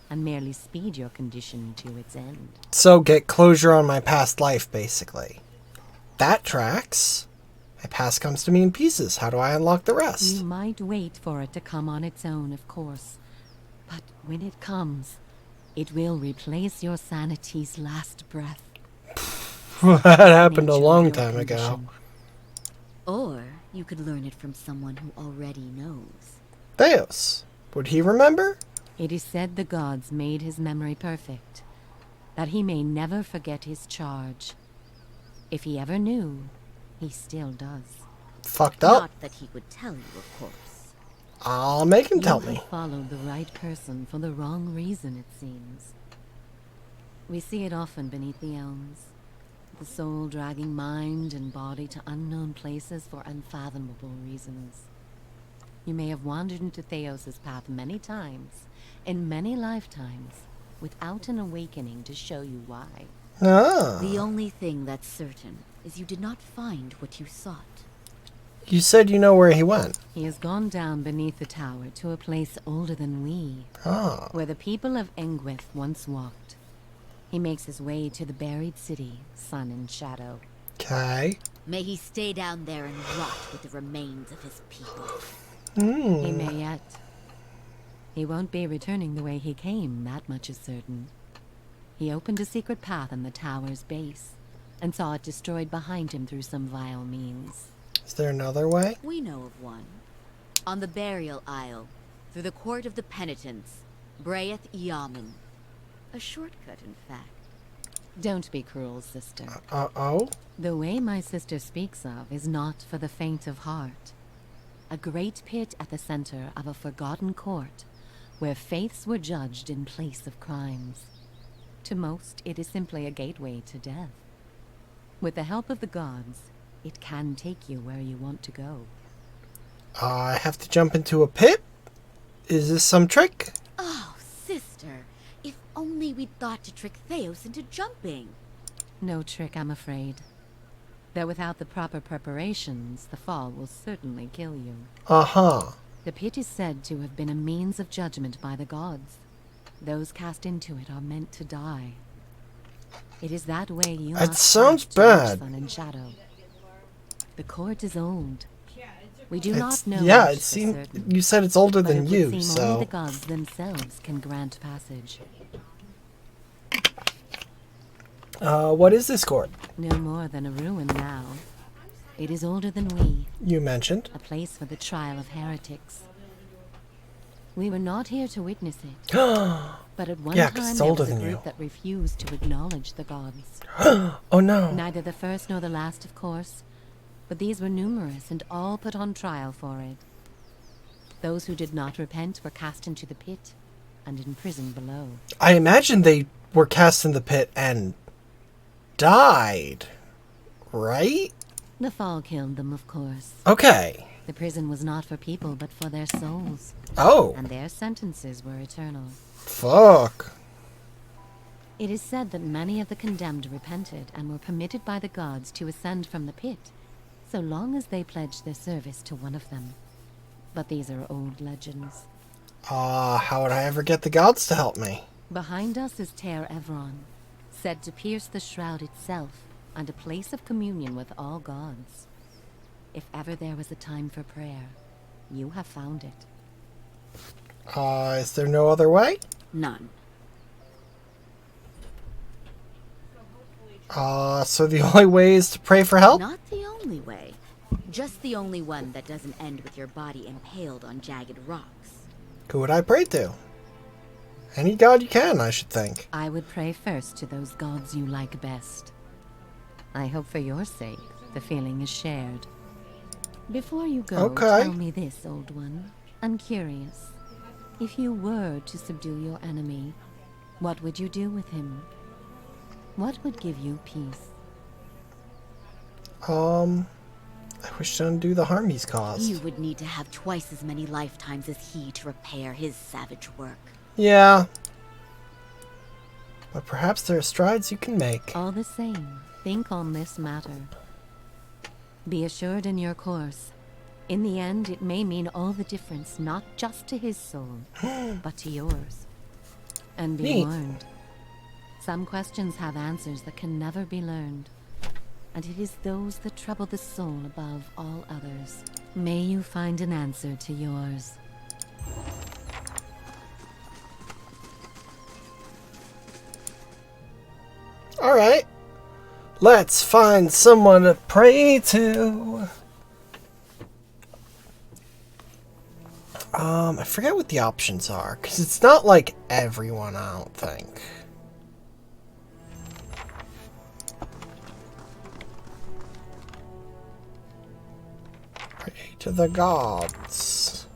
and merely speed your condition to its end. So get closure on my past life, basically. That tracks. My past comes to me in pieces. How do I unlock the rest? You might wait for it to come on its own, of course. But when it comes, it will replace your sanity's last breath. That happened a long time ago. Or you could learn it from someone who already knows. Theos. Would he remember? It is said the gods made his memory perfect, that he may never forget his charge. If he ever knew, he still does. Fucked up? Not that he would tell you, of course. I'll make him tell me. You have followed the right person for the wrong reason, it seems. We see it often beneath the elms. The soul dragging mind and body to unknown places for unfathomable reasons. You may have wandered into Theos' path many times, in many lifetimes, without an awakening to show you why. Ah. The only thing that's certain is you did not find what you sought. You said you know where he went. He has gone down beneath the tower to a place older than we, where the people of Engwith once walked. He makes his way to the buried city, Sun and Shadow. Okay. May he stay down there and rot with the remains of his people. He may yet. He won't be returning the way he came, that much is certain. He opened a secret path in the tower's base, and saw it destroyed behind him through some vile means. Is there another way? We know of one. On the burial isle, through the court of the penitents, Braeth Yaman. A shortcut, in fact. Don't be cruel, sister. Uh-oh? The way my sister speaks of is not for the faint of heart. A great pit at the center of a forgotten court, where faiths were judged in place of crimes. To most, it is simply a gateway to death. With the help of the gods, it can take you where you want to go. I have to jump into a pit? Is this some trick? Oh, sister. If only we'd thought to trick Theos into jumping. No trick, I'm afraid. Though without the proper preparations, the fall will certainly kill you. Uh-huh. The pit is said to have been a means of judgment by the gods. Those cast into it are meant to die. It is that way you That must sounds pass to reach bad. Sun and Shadow. The court is old. We do not know. Yeah, much it for seemed. certain, You said it's older but than it would you, seem so. only the gods themselves can grant passage. What is this court? No more than a ruin now. It is older than we. You mentioned. A place for the trial of heretics. We were not here to witness it. But at one Yeah, 'cause time it's there older was a than group you. that refused to acknowledge the gods. Oh no. Neither the first nor the last, of course. But these were numerous and all put on trial for it. Those who did not repent were cast into the pit and imprisoned below. I imagine they were cast in the pit and died, right? The fall killed them, of course. Okay. The prison was not for people, but for their souls. Oh. And their sentences were eternal. Fuck. It is said that many of the condemned repented and were permitted by the gods to ascend from the pit, so long as they pledged their service to one of them. But these are old legends. How would I ever get the gods to help me? Behind us is Ter Evron, said to pierce the shroud itself and a place of communion with all gods. If ever there was a time for prayer, you have found it. Is there no other way? None. So the only way is to pray for help? Not the only way. Just the only one that doesn't end with your body impaled on jagged rocks. Who would I pray to? Any god you can, I should think. I would pray first to those gods you like best. I hope for your sake the feeling is shared. Before you go, Okay. tell me this, old one. I'm curious. If you were to subdue your enemy, what would you do with him? What would give you peace? I wish to undo the harm he's caused. You would need to have twice as many lifetimes as he to repair his savage work. Yeah. But perhaps there are strides you can make. All the same, think on this matter. Be assured in your course. In the end, it may mean all the difference, not just to his soul, but to yours. And be warned. Some questions have answers that can never be learned. And it is those that trouble the soul above all others. May you find an answer to yours. Alright. Let's find someone to pray to. I forget what the options are, because it's not like everyone, I don't think. Pray to the gods.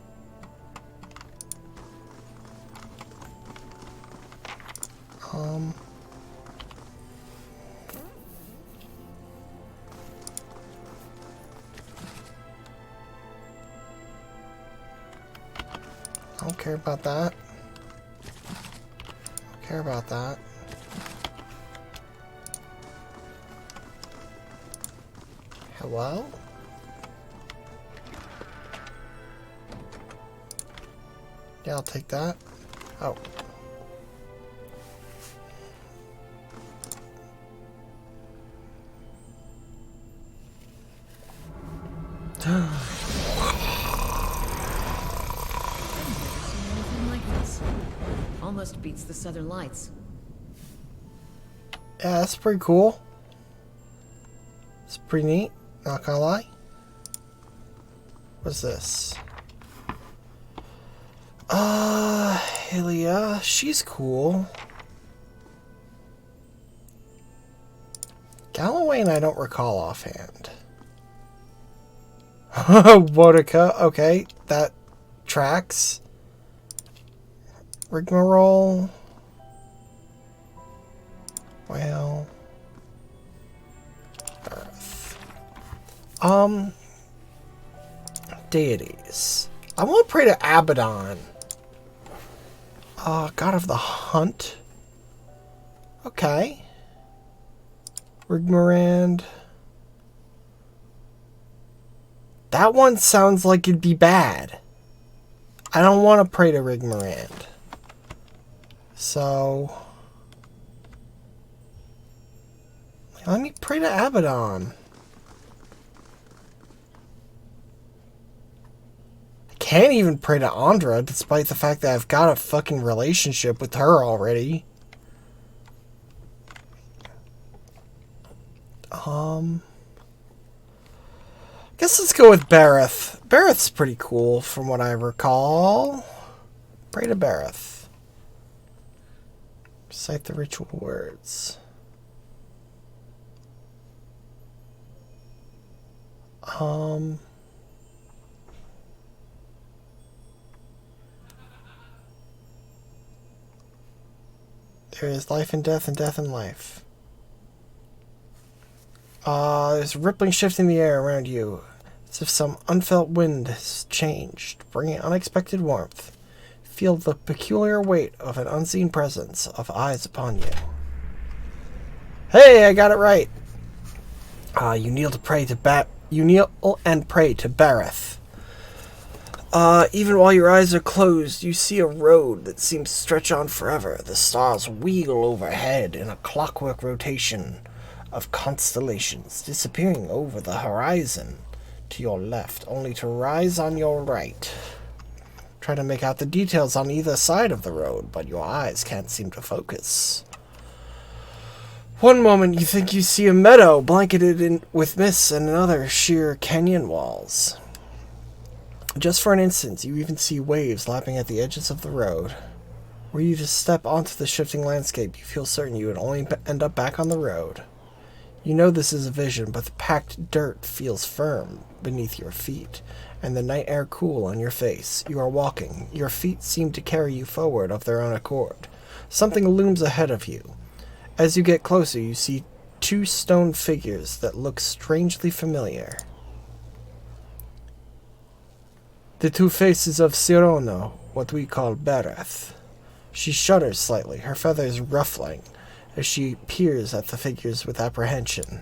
I don't care about that. Don't care about that. Hello? Yeah, I'll take that. Oh. Almost beats the Southern Lights. Yeah, that's pretty cool. It's pretty neat, not gonna lie. What's this? Hylia, she's cool. Galloway and I don't recall offhand. Wodica, okay, that tracks. Rigmarole. Well. Earth. Deities. I want to pray to Abaddon. God of the Hunt. Okay. Rigmarand. That one sounds like it'd be bad. I don't want to pray to Rigmarand. So, let me pray to Abaddon. I can't even pray to Andra, despite the fact that I've got a fucking relationship with her already. Guess let's go with Bareth. Bareth's pretty cool, from what I recall. Pray to Bareth. Recite the ritual words. There is life and death and life. There's a rippling shift in the air around you, as if some unfelt wind has changed, bringing unexpected warmth. Feel the peculiar weight of an unseen presence of eyes upon you. Hey, I got it right. You kneel and pray to Bareth. Even while your eyes are closed, you see a road that seems to stretch on forever. The stars wheel overhead in a clockwork rotation of constellations, disappearing over the horizon to your left, only to rise on your right. Try to make out the details on either side of the road, but your eyes can't seem to focus. One moment you think you see a meadow blanketed with mists, and another sheer canyon walls. Just for an instant, you even see waves lapping at the edges of the road. Were you to step onto the shifting landscape, you feel certain you would only end up back on the road. You know this is a vision, but the packed dirt feels firm beneath your feet, and the night air cool on your face. You are walking. Your feet seem to carry you forward of their own accord. Something looms ahead of you. As you get closer, you see two stone figures that look strangely familiar. The two faces of Sirono, what we call Bereth. She shudders slightly, her feathers ruffling. as she peers at the figures with apprehension.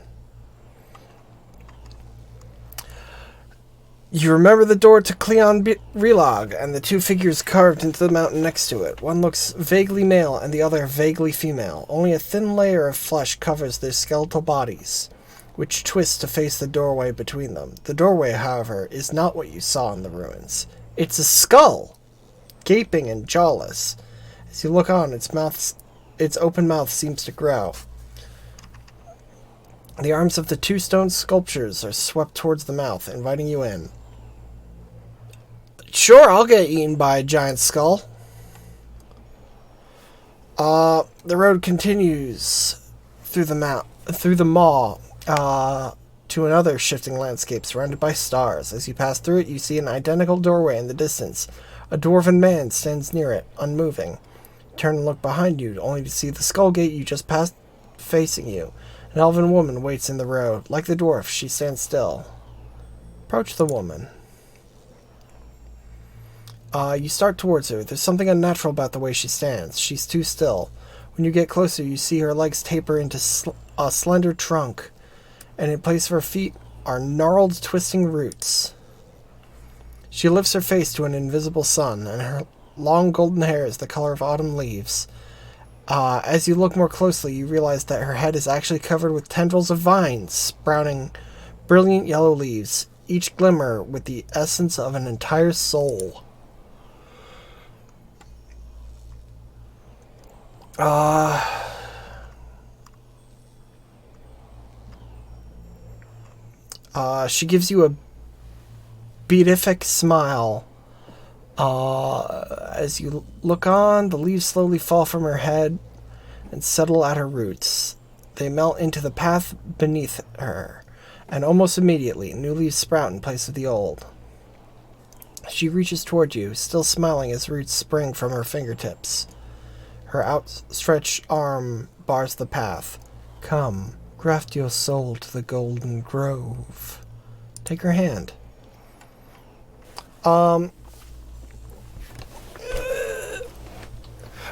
You remember the door to Cleon Relog and the two figures carved into the mountain next to it. One looks vaguely male and the other vaguely female. Only a thin layer of flesh covers their skeletal bodies, which twist to face the doorway between them. The doorway, however, is not what you saw in the ruins. It's a skull, gaping and jawless. As you look on, its open mouth seems to grow. The arms of the two stone sculptures are swept towards the mouth, inviting you in. Sure, I'll get eaten by a giant skull. The road continues through the maw, to another shifting landscape surrounded by stars. As you pass through it, you see an identical doorway in the distance. A dwarven man stands near it, unmoving. Turn and look behind you, only to see the skull gate you just passed facing you. An elven woman waits in the road. Like the dwarf, she stands still. Approach the woman. You start towards her. There's something unnatural about the way she stands. She's too still. When you get closer, you see her legs taper into a slender trunk, and in place of her feet are gnarled, twisting roots. She lifts her face to an invisible sun, and her long golden hair is the color of autumn leaves. As you look more closely, you realize that her head is actually covered with tendrils of vines, sprouting brilliant yellow leaves, each glimmer with the essence of an entire soul. She gives you a beatific smile. As you look on, the leaves slowly fall from her head and settle at her roots. They melt into the path beneath her, and almost immediately, new leaves sprout in place of the old. She reaches toward you, still smiling as roots spring from her fingertips. Her outstretched arm bars the path. Come, graft your soul to the golden grove. Take her hand.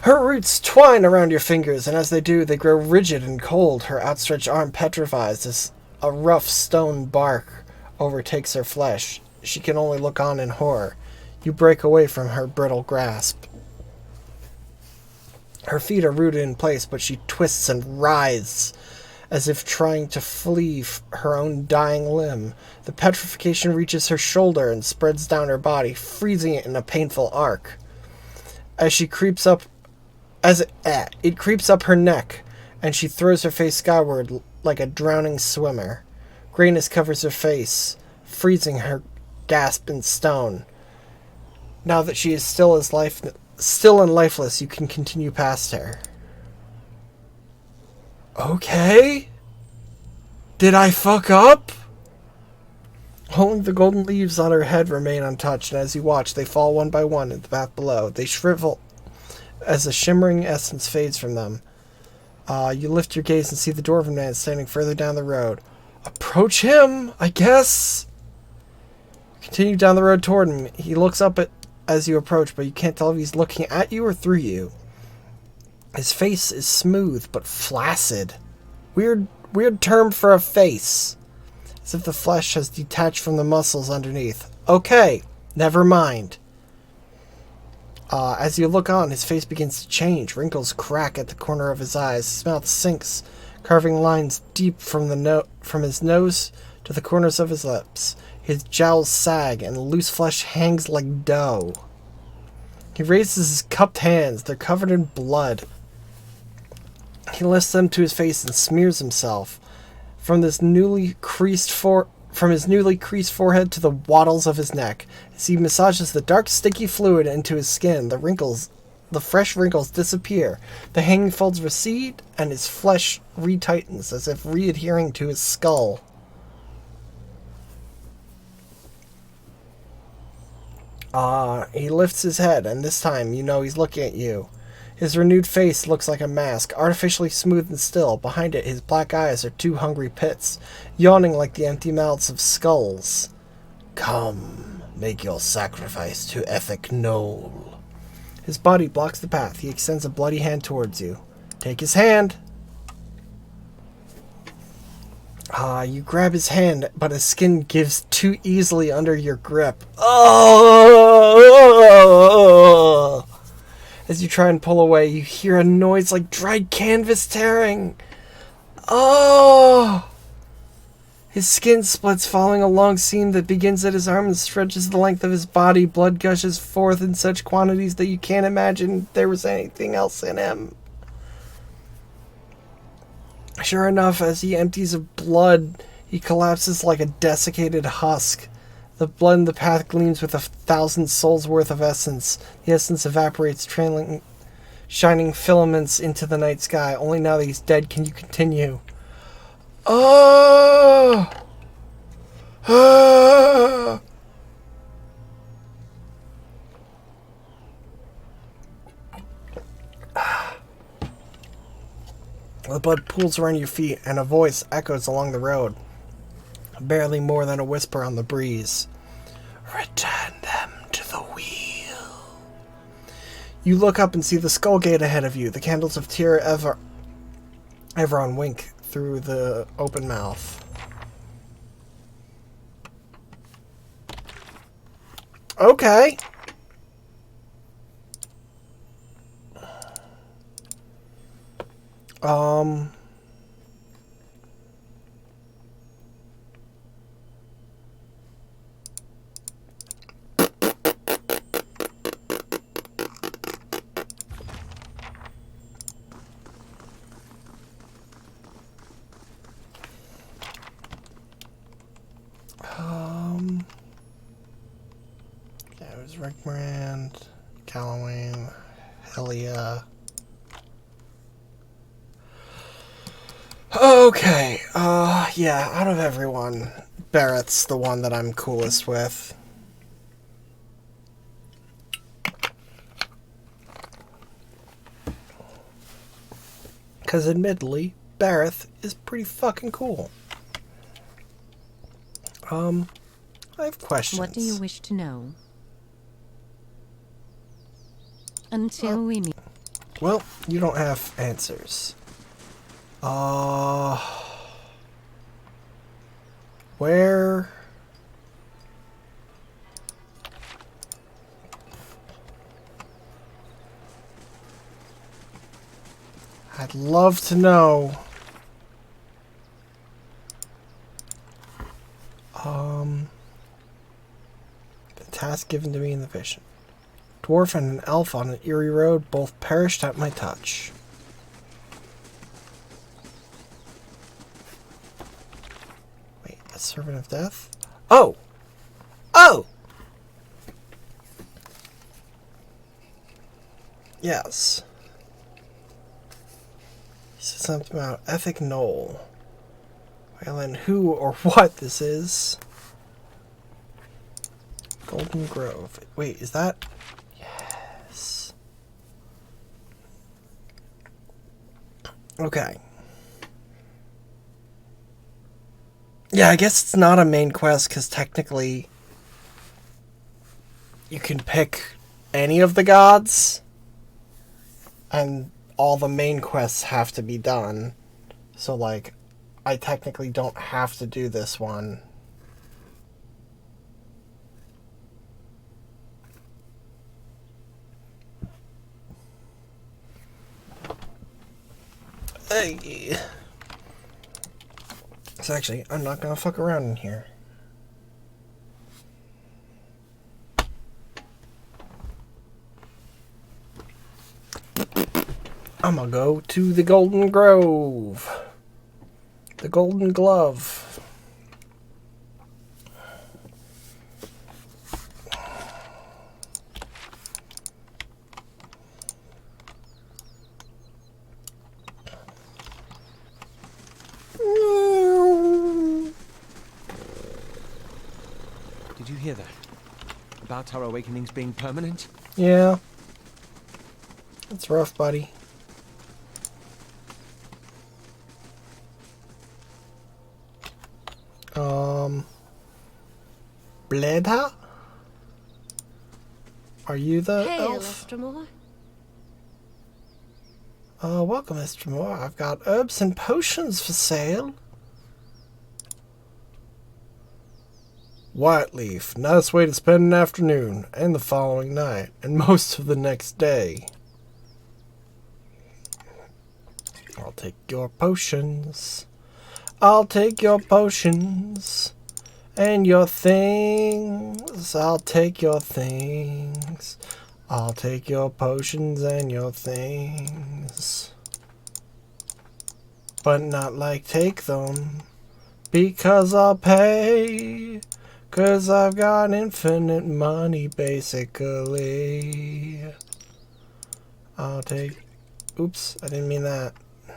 Her roots twine around your fingers, and as they do, they grow rigid and cold. Her outstretched arm petrifies as a rough stone bark overtakes her flesh. She can only look on in horror. You break away from her brittle grasp. Her feet are rooted in place, but she twists and writhes as if trying to flee her own dying limb. The petrification reaches her shoulder and spreads down her body, freezing it in a painful arc. As she creeps up, it creeps up her neck, and she throws her face skyward like a drowning swimmer. Grayness covers her face, freezing her gasp in stone. Now that she is still and lifeless, you can continue past her. Okay. Did I fuck up? Only the golden leaves on her head remain untouched, and as you watch, they fall one by one in the path below. They shrivel as the shimmering essence fades from them. You lift your gaze and see the dwarven man standing further down the road. Approach him, I guess. Continue down the road toward him. He looks up as you approach, but you can't tell if he's looking at you or through you. His face is smooth but flaccid. Weird term for a face. As if the flesh has detached from the muscles underneath. Okay, never mind. As you look on, his face begins to change. Wrinkles crack at the corner of his eyes. His mouth sinks, carving lines deep from his nose to the corners of his lips. His jowls sag, and loose flesh hangs like dough. He raises his cupped hands. They're covered in blood. He lifts them to his face and smears himself. From his newly creased forehead to the wattles of his neck, as he massages the dark, sticky fluid into his skin, the fresh wrinkles disappear. The hanging folds recede, and his flesh retightens, as if re-adhering to his skull. He lifts his head, and this time you know he's looking at you. His renewed face looks like a mask, artificially smooth and still. Behind it, his black eyes are two hungry pits, yawning like the empty mouths of skulls. Come, make your sacrifice to Ethic Knoll. His body blocks the path. He extends a bloody hand towards you. Take his hand. You grab his hand, but his skin gives too easily under your grip. Oh! As you try and pull away, you hear a noise like dried canvas tearing. Oh! His skin splits, following a long seam that begins at his arm and stretches the length of his body. Blood gushes forth in such quantities that you can't imagine there was anything else in him. Sure enough, as he empties of blood, he collapses like a desiccated husk. The blood in the path gleams with 1,000 souls worth of essence. The essence evaporates, trailing shining filaments into the night sky. Only now that he's dead can you continue. Oh! Ah! The blood pools around your feet, and a voice echoes along the road. Barely more than a whisper on the breeze. Return them to the wheel. You look up and see the skull gate ahead of you. The candles of Tyr Everon wink through the open mouth. Okay. Yeah, it was Rick Moran, Callowayne, Helia. Okay, yeah, out of everyone, Barrett's the one that I'm coolest with. Because admittedly, Barrett is pretty fucking cool. I have questions. What do you wish to know? Until we meet. Well, you don't have answers. Where? I'd love to know. The task given to me in the vision. Dwarf and an elf on an eerie road both perished at my touch. Wait, a servant of death? Oh! Oh! Yes. He said something about Ethic Knoll. Well, then who or what this is? Golden Grove. Wait, is that... Yes. Okay. Yeah, I guess it's not a main quest, because technically you can pick any of the gods, and all the main quests have to be done. So, like, I technically don't have to do this one. Hey. So actually, I'm not gonna fuck around in here. I'm gonna go to the Golden Grove. The Golden Glove. Did you hear that? About our awakenings being permanent? Yeah. It's rough, buddy. Bleda? Are you the Hail, elf? Estremor. Welcome, Mr. Moore. I've got herbs and potions for sale. White leaf. Nice way to spend an afternoon, and the following night, and most of the next day. I'll take your potions. I'll take your potions. And your things. I'll take your things. I'll take your potions and your things. But not like take them. Because I'll pay. 'Cause I've got infinite money, basically. I'll take... Oops, I didn't mean that. I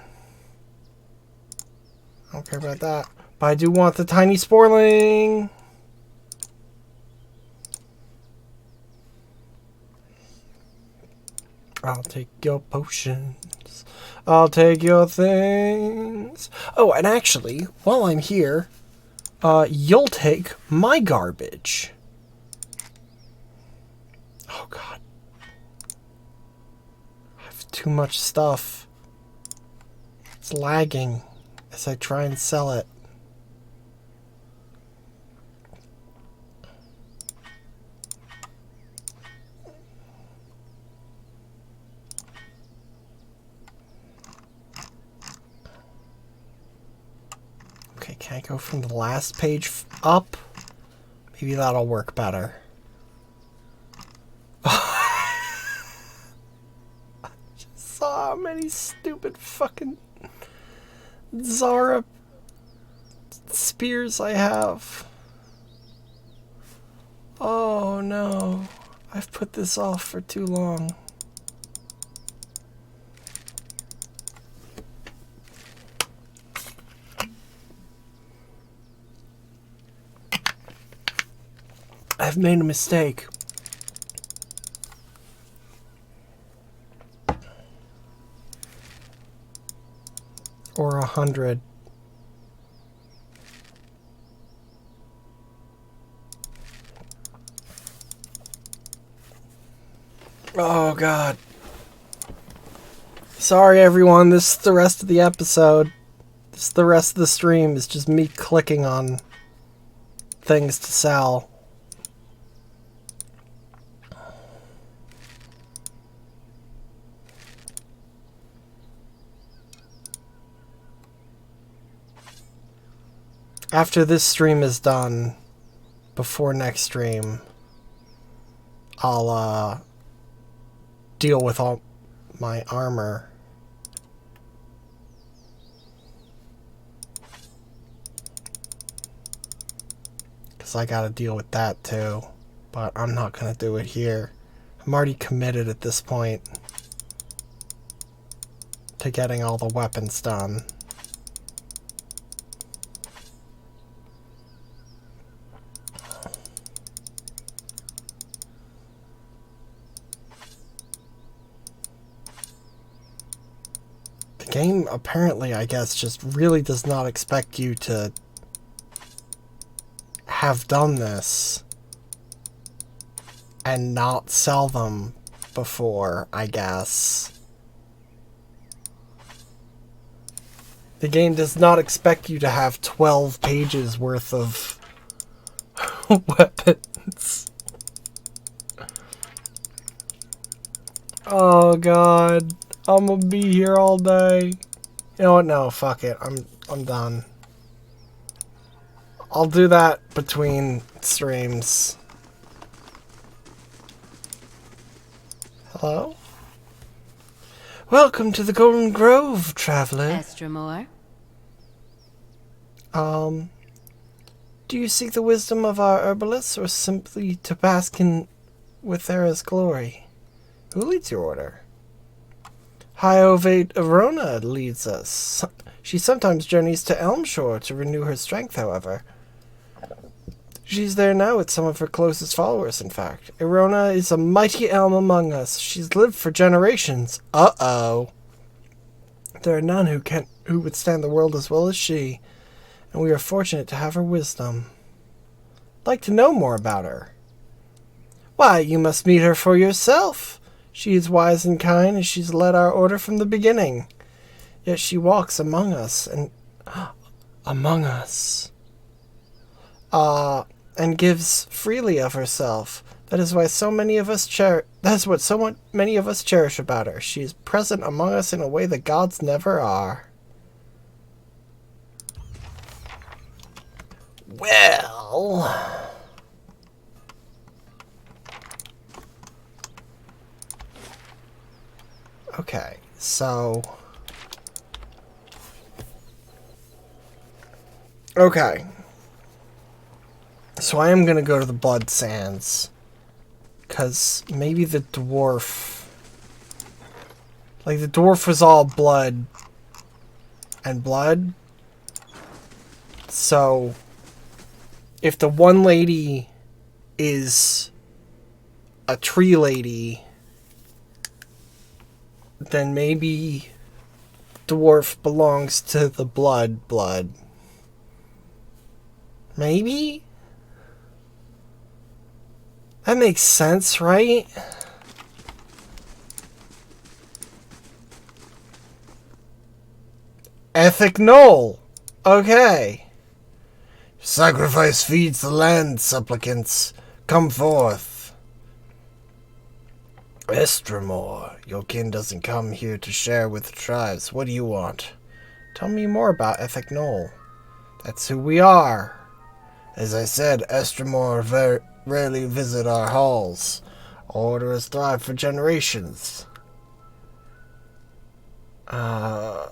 don't care about that. But I do want the tiny sporling. I'll take your potions. I'll take your things. Oh, and actually, while I'm here, you'll take my garbage. Oh, God. I have too much stuff. It's lagging as I try and sell it. Okay, can I go from the last page up? Maybe that'll work better. I just saw how many stupid fucking Zara spears I have. Oh no, I've put this off for too long. I've made a mistake. Or 100. Oh, God. Sorry, everyone. This is the rest of the episode. This is the rest of the stream. Is just me clicking on things to sell. After this stream is done, before next stream, I'll deal with all my armor. Because I gotta deal with that too. But I'm not gonna do it here. I'm already committed at this point to getting all the weapons done. Game apparently, I guess, just really does not expect you to have done this and not sell them before, I guess. The game does not expect you to have 12 pages worth of weapons. Oh, God. I'm gonna be here all day. You know what? No, fuck it. I'm done. I'll do that between streams. Hello? Welcome to the Golden Grove, traveler. Estremor? Do you seek the wisdom of our herbalists, or simply to bask in Withera's glory? Who leads your order? High Ovate Arona leads us. She sometimes journeys to Elmshore to renew her strength, however. She's there now with some of her closest followers, in fact. Arona is a mighty elm among us. She's lived for generations. Uh-oh. There are none who would stand the world as well as she, and we are fortunate to have her wisdom. I'd like to know more about her. Why, you must meet her for yourself. She is wise and kind, and she's led our order from the beginning. Yet she walks among us, and... among us. and gives freely of herself. That is what so many of us cherish about her. She is present among us in a way the gods never are. Well, okay, so I am gonna go to the Blood Sands, because maybe the dwarf, like, the dwarf was all blood and blood, so if the one lady is a tree lady, then maybe dwarf belongs to the blood. Maybe? That makes sense, right? Ethic Knoll. Okay. Sacrifice feeds the land, supplicants. Come forth. Estremor, your kin doesn't come here to share with the tribes. What do you want? Tell me more about Ethic Knoll. That's who we are. As I said, Estremor rarely visit our halls. Our order has thrived for generations. Our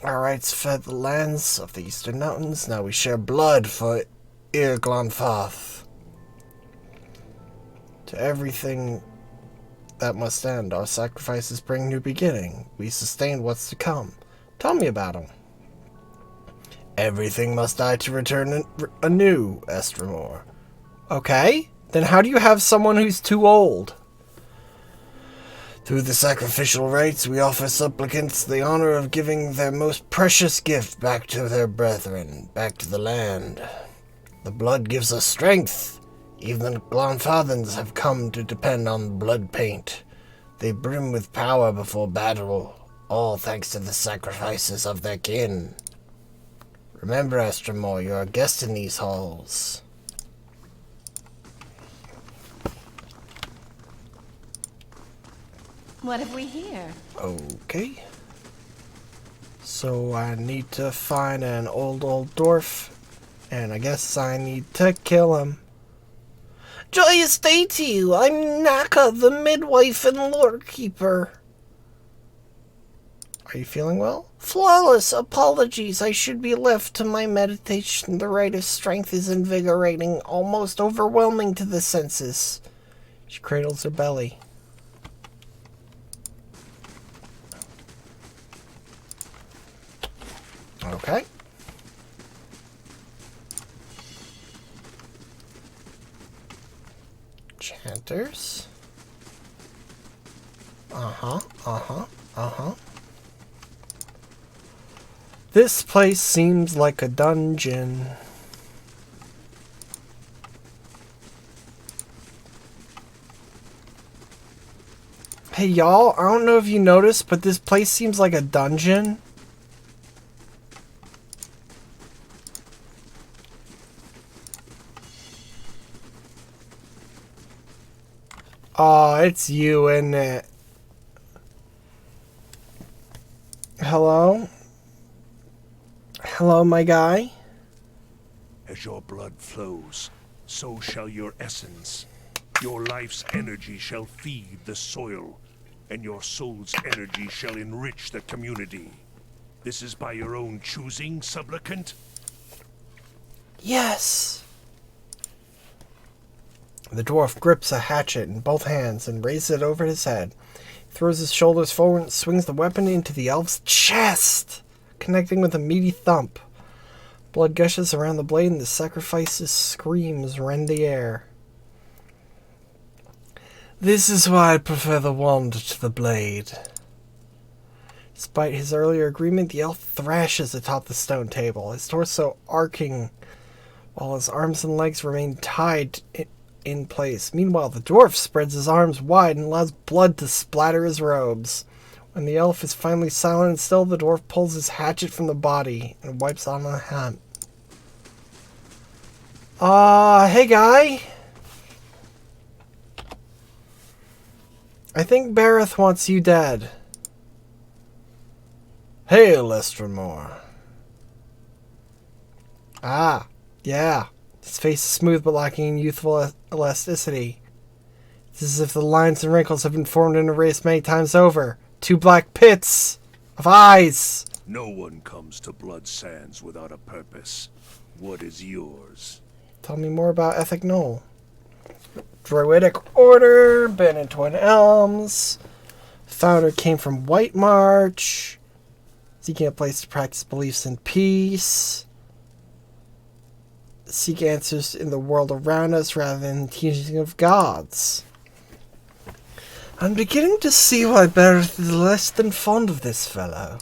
rights fed the lands of the Eastern Mountains. Now we share blood for Irglanfath. To everything that must end, our sacrifices bring new beginning. We sustain what's to come. Tell me about them. Everything must die to return anew, Estremor. Okay, then how do you have someone who's too old? Through the sacrificial rites, we offer supplicants the honor of giving their most precious gift back to their brethren, back to the land. The blood gives us strength. Even the Glanfathans have come to depend on blood paint. They brim with power before battle, all thanks to the sacrifices of their kin. Remember, Estremor, you're a guest in these halls. What have we here? Okay. So I need to find an old dwarf, and I guess I need to kill him. Joyous day to you! I'm Naka, the midwife and lore keeper. Are you feeling well? Flawless. Apologies. I should be left to my meditation. The rite of strength is invigorating, almost overwhelming to the senses. She cradles her belly. Okay. Chanters. This place seems like a dungeon. Hey y'all, I don't know if you noticed, but this place seems like a dungeon. Oh, it's you, isn't it? Hello? Hello, my guy? As your blood flows, so shall your essence. Your life's energy shall feed the soil, and your soul's energy shall enrich the community. This is by your own choosing, supplicant? Yes! The dwarf grips a hatchet in both hands and raises it over his head. He throws his shoulders forward and swings the weapon into the elf's chest, connecting with a meaty thump. Blood gushes around the blade and the sacrifice's screams rend the air. This is why I prefer the wand to the blade. Despite his earlier agreement, the elf thrashes atop the stone table, his torso arcing while his arms and legs remain tied in place. Meanwhile, the dwarf spreads his arms wide and allows blood to splatter his robes. When the elf is finally silent and still, the dwarf pulls his hatchet from the body and wipes on the hand. Hey guy. I think Bareth wants you dead. Hail, Estremore. Ah, yeah. His face is smooth but lacking youthful elasticity. It's as if the lines and wrinkles have been formed and erased many times over. 2 black pits of eyes. No one comes to Blood Sands without a purpose. What is yours? Tell me more about Ethic Knoll. Druidic Order, been in Twin Elms. Founder came from White March. Seeking a place to practice beliefs in peace. Seek answers in the world around us rather than the teaching of gods. I'm beginning to see why Bareth is less than fond of this fellow.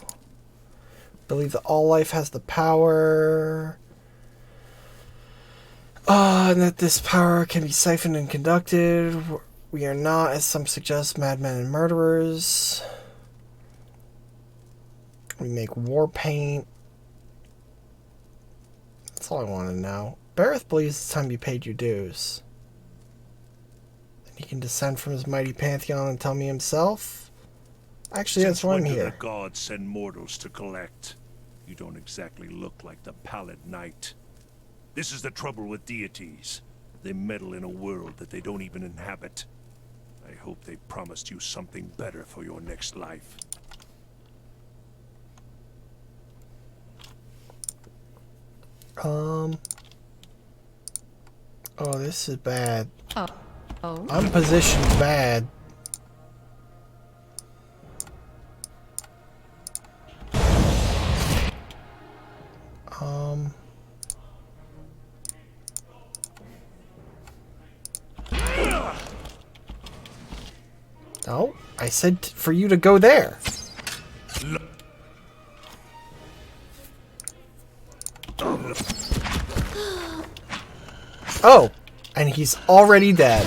Believe that all life has the power. And that this power can be siphoned and conducted. We are not, as some suggest, madmen and murderers. We make war paint. That's all I want to know. Bareth believes it's time you paid your dues. And he can descend from his mighty pantheon and tell me himself? Actually, that's why I'm here. The gods send mortals to collect. You don't exactly look like the Pallid Knight. This is the trouble with deities. They meddle in a world that they don't even inhabit. I hope they promised you something better for your next life. Oh, this is bad. Oh. I'm positioned bad. No, I said for you to go there. Oh, and he's already dead.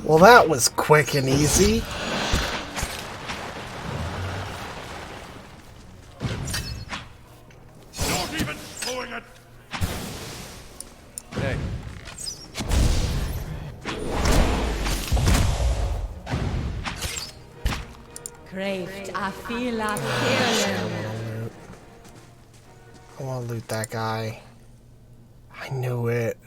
Well, that was quick and easy. Not even throwing it. Hey. Craved, I feel like killing. I want to loot that guy. I knew it.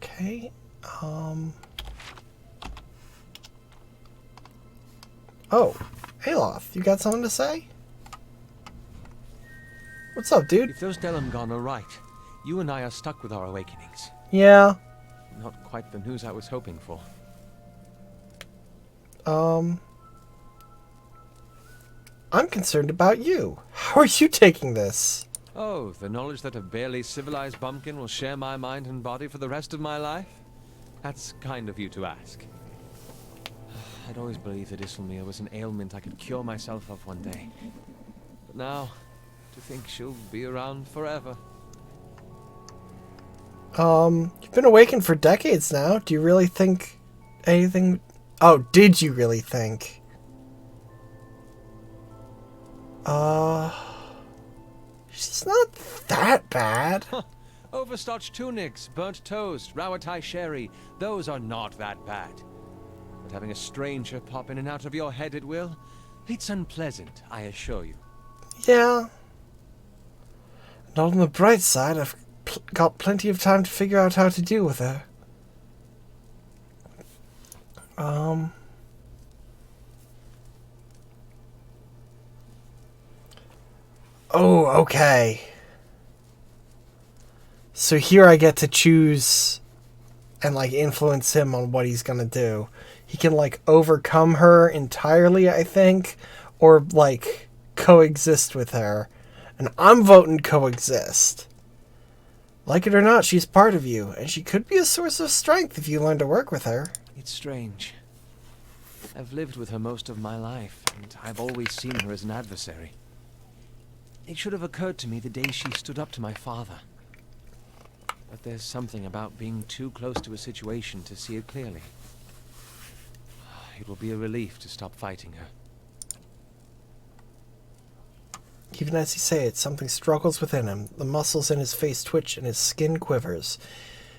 Okay. Oh, Aloth, you got something to say? What's up, dude? If those Delamgon are right, you and I are stuck with our awakenings. Yeah. Not quite the news I was hoping for. I'm concerned about you. How are you taking this? Oh, the knowledge that a barely civilized bumpkin will share my mind and body for the rest of my life? That's kind of you to ask. I'd always believed that Isilmir was an ailment I could cure myself of one day. But now, to think she'll be around forever. You've been awakened for decades now. Do you really think anything... Oh, did you really think? She's not that bad. Overstarched tunics, burnt toast, Rawatai sherry, those are not that bad. But having a stranger pop in and out of your head at will, it's unpleasant, I assure you. Yeah. And on the bright side, I've got plenty of time to figure out how to deal with her. Oh, okay. So here I get to choose and, like, influence him on what he's gonna do. He can, like, overcome her entirely, I think, or, like, coexist with her. And I'm voting coexist. Like it or not, she's part of you, and she could be a source of strength if you learn to work with her. It's strange. I've lived with her most of my life, and I've always seen her as an adversary. It should have occurred to me the day she stood up to my father. But there's something about being too close to a situation to see it clearly. it will be a relief to stop fighting her. Even as he say it, something struggles within him. The muscles in his face twitch and his skin quivers.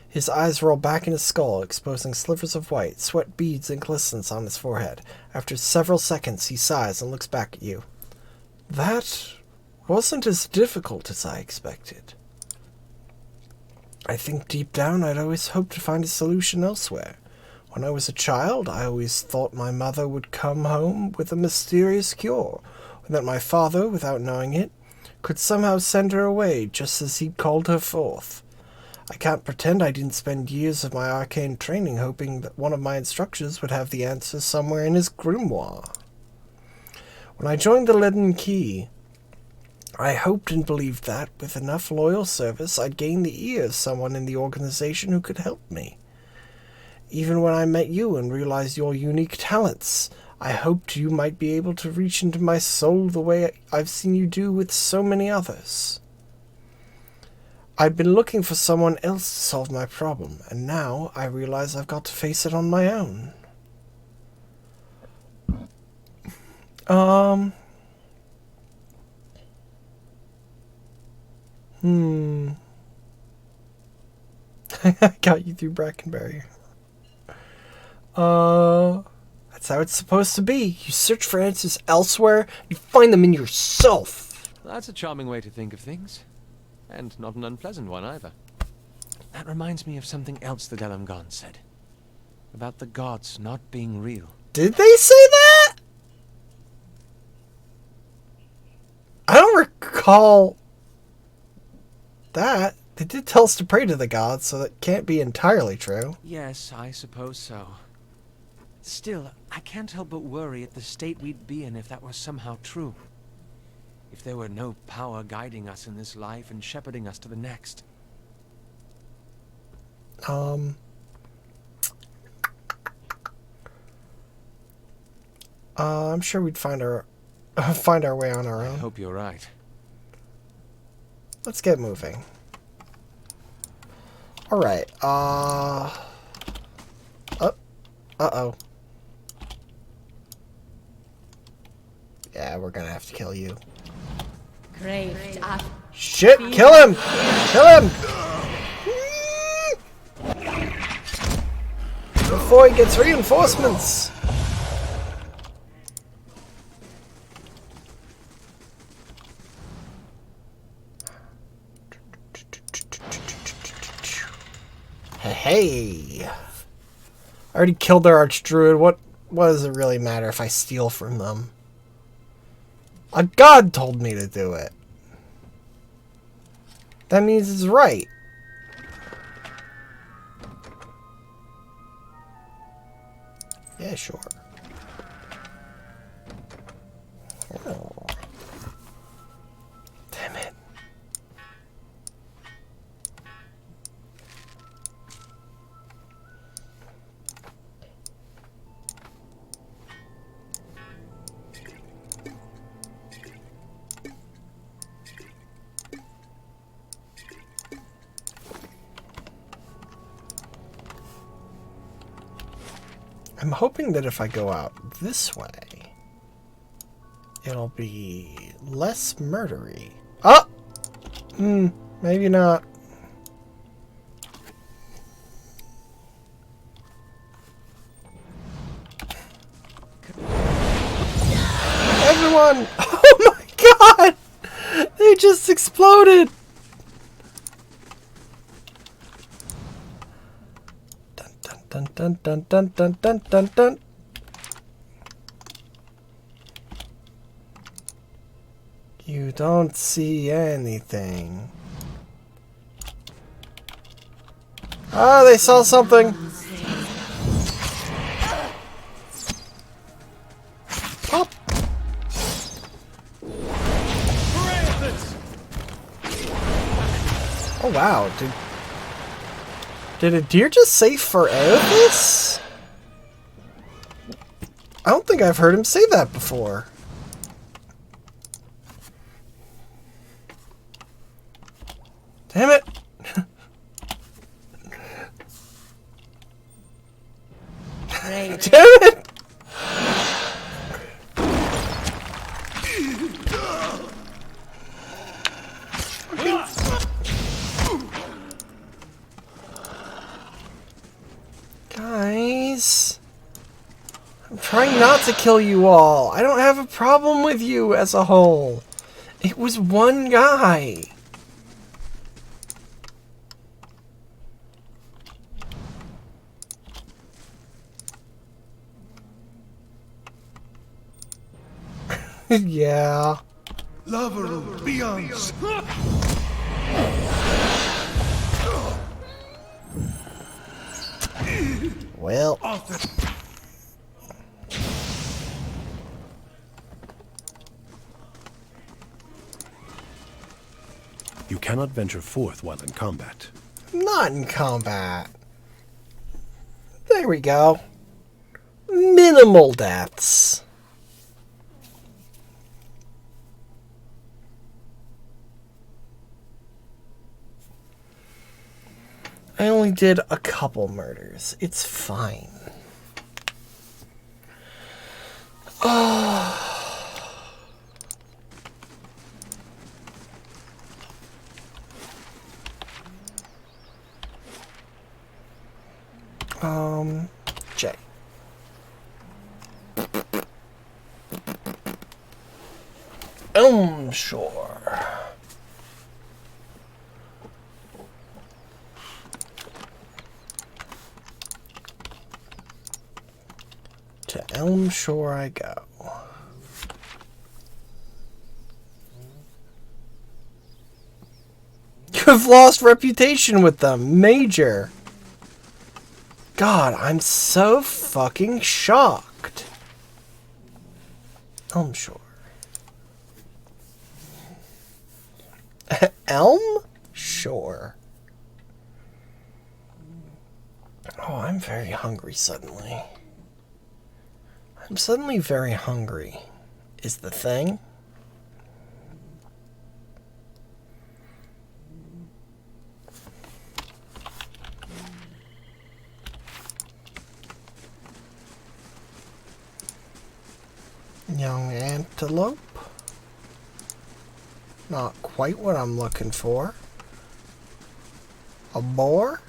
His eyes roll back in his skull, exposing slivers of white. Sweat beads and glistens on his forehead. After several seconds, he sighs and looks back at you. That wasn't as difficult as I expected. I think deep down I'd always hoped to find a solution elsewhere. When I was a child, I always thought my mother would come home with a mysterious cure, or that my father, without knowing it, could somehow send her away just as he'd called her forth. I can't pretend I didn't spend years of my arcane training hoping that one of my instructors would have the answers somewhere in his grimoire. When I joined the Leaden Key, I hoped and believed that, with enough loyal service, I'd gain the ear of someone in the organization who could help me. Even when I met you and realized your unique talents, I hoped you might be able to reach into my soul the way I've seen you do with so many others. I'd been looking for someone else to solve my problem, and now I realize I've got to face it on my own. I got you through Brackenberry. That's how it's supposed to be. You search for answers elsewhere, you find them in yourself. That's a charming way to think of things. And not an unpleasant one, either. That reminds me of something else the Delamgon said. About the gods not being real. Did they say that? I don't recall that. They did tell us to pray to the gods, so that can't be entirely true. Yes, I suppose so. Still, I can't help but worry at the state we'd be in if that was somehow true. If there were no power guiding us in this life and shepherding us to the next. I'm sure we'd find our way on our own. I hope you're right. Let's get moving. Alright, uh-oh. Yeah, we're gonna have to kill you. Shit, kill him! Kill him! Before he gets reinforcements! Hey! I already killed their archdruid. What does it really matter if I steal from them? A god told me to do it. That means it's right. Yeah, sure. Oh. Damn it. I'm hoping that if I go out this way, it'll be less murdery. Oh! Maybe not. Everyone! Oh my god! They just exploded! Dun dun dun dun dun dun dun dun. You don't see anything. Ah, they saw something. Pop. Oh wow, did a deer just say for Erebus? I don't think I've heard him say that before. Damn it! Damn it! Guys, I'm trying not to kill you all. I don't have a problem with you as a whole. It was one guy. Yeah. Lover of Beyonce. Well. You cannot venture forth while in combat. Not in combat. There we go. Minimal deaths. I only did a couple murders. It's fine. J. Sure. To Elm Shore I go. You've lost reputation with them. Major. God, I'm so fucking shocked. Elm Shore. Elm Shore. Oh, I'm very hungry suddenly. I'm suddenly very hungry. Is the thing? Young antelope. Not quite what I'm looking for. A boar.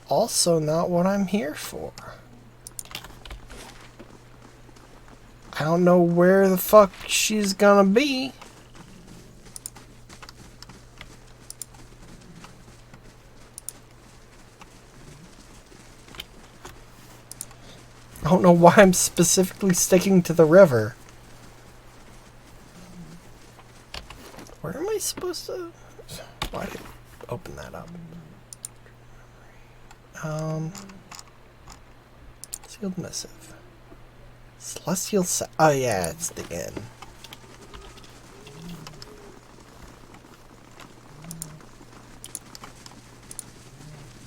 Also not what I'm here for. I don't know where the fuck she's gonna be. I don't know why I'm specifically sticking to the river. Where am I supposed to... Why did I open that up? Sealed missive. Celestial oh yeah, it's the inn.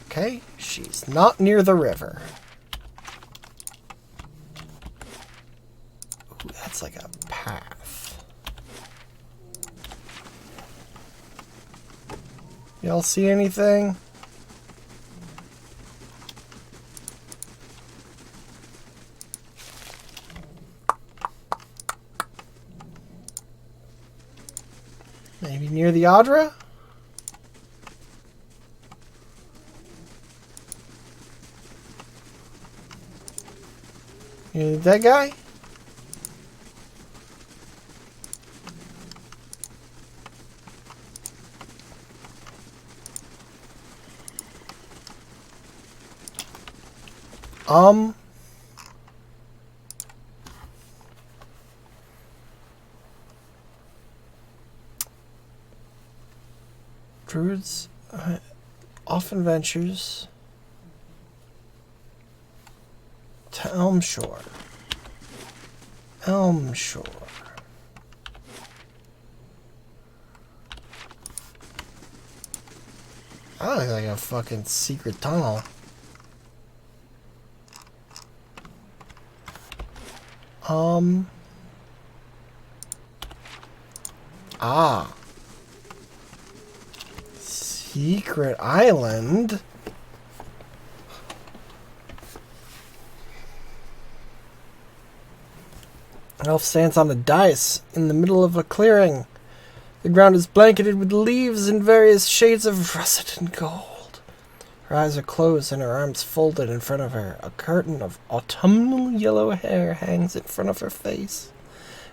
Okay, she's not near the river. Ooh, that's like a path. Y'all see anything? Maybe near the Audra? You that guy? Druids often ventures to Elm Shore. Elm Shore. That looks like a fucking secret tunnel. Secret island. An elf stands on a dais in the middle of a clearing. The ground is blanketed with leaves in various shades of russet and gold. Her eyes are closed and her arms folded in front of her. A curtain of autumnal yellow hair hangs in front of her face.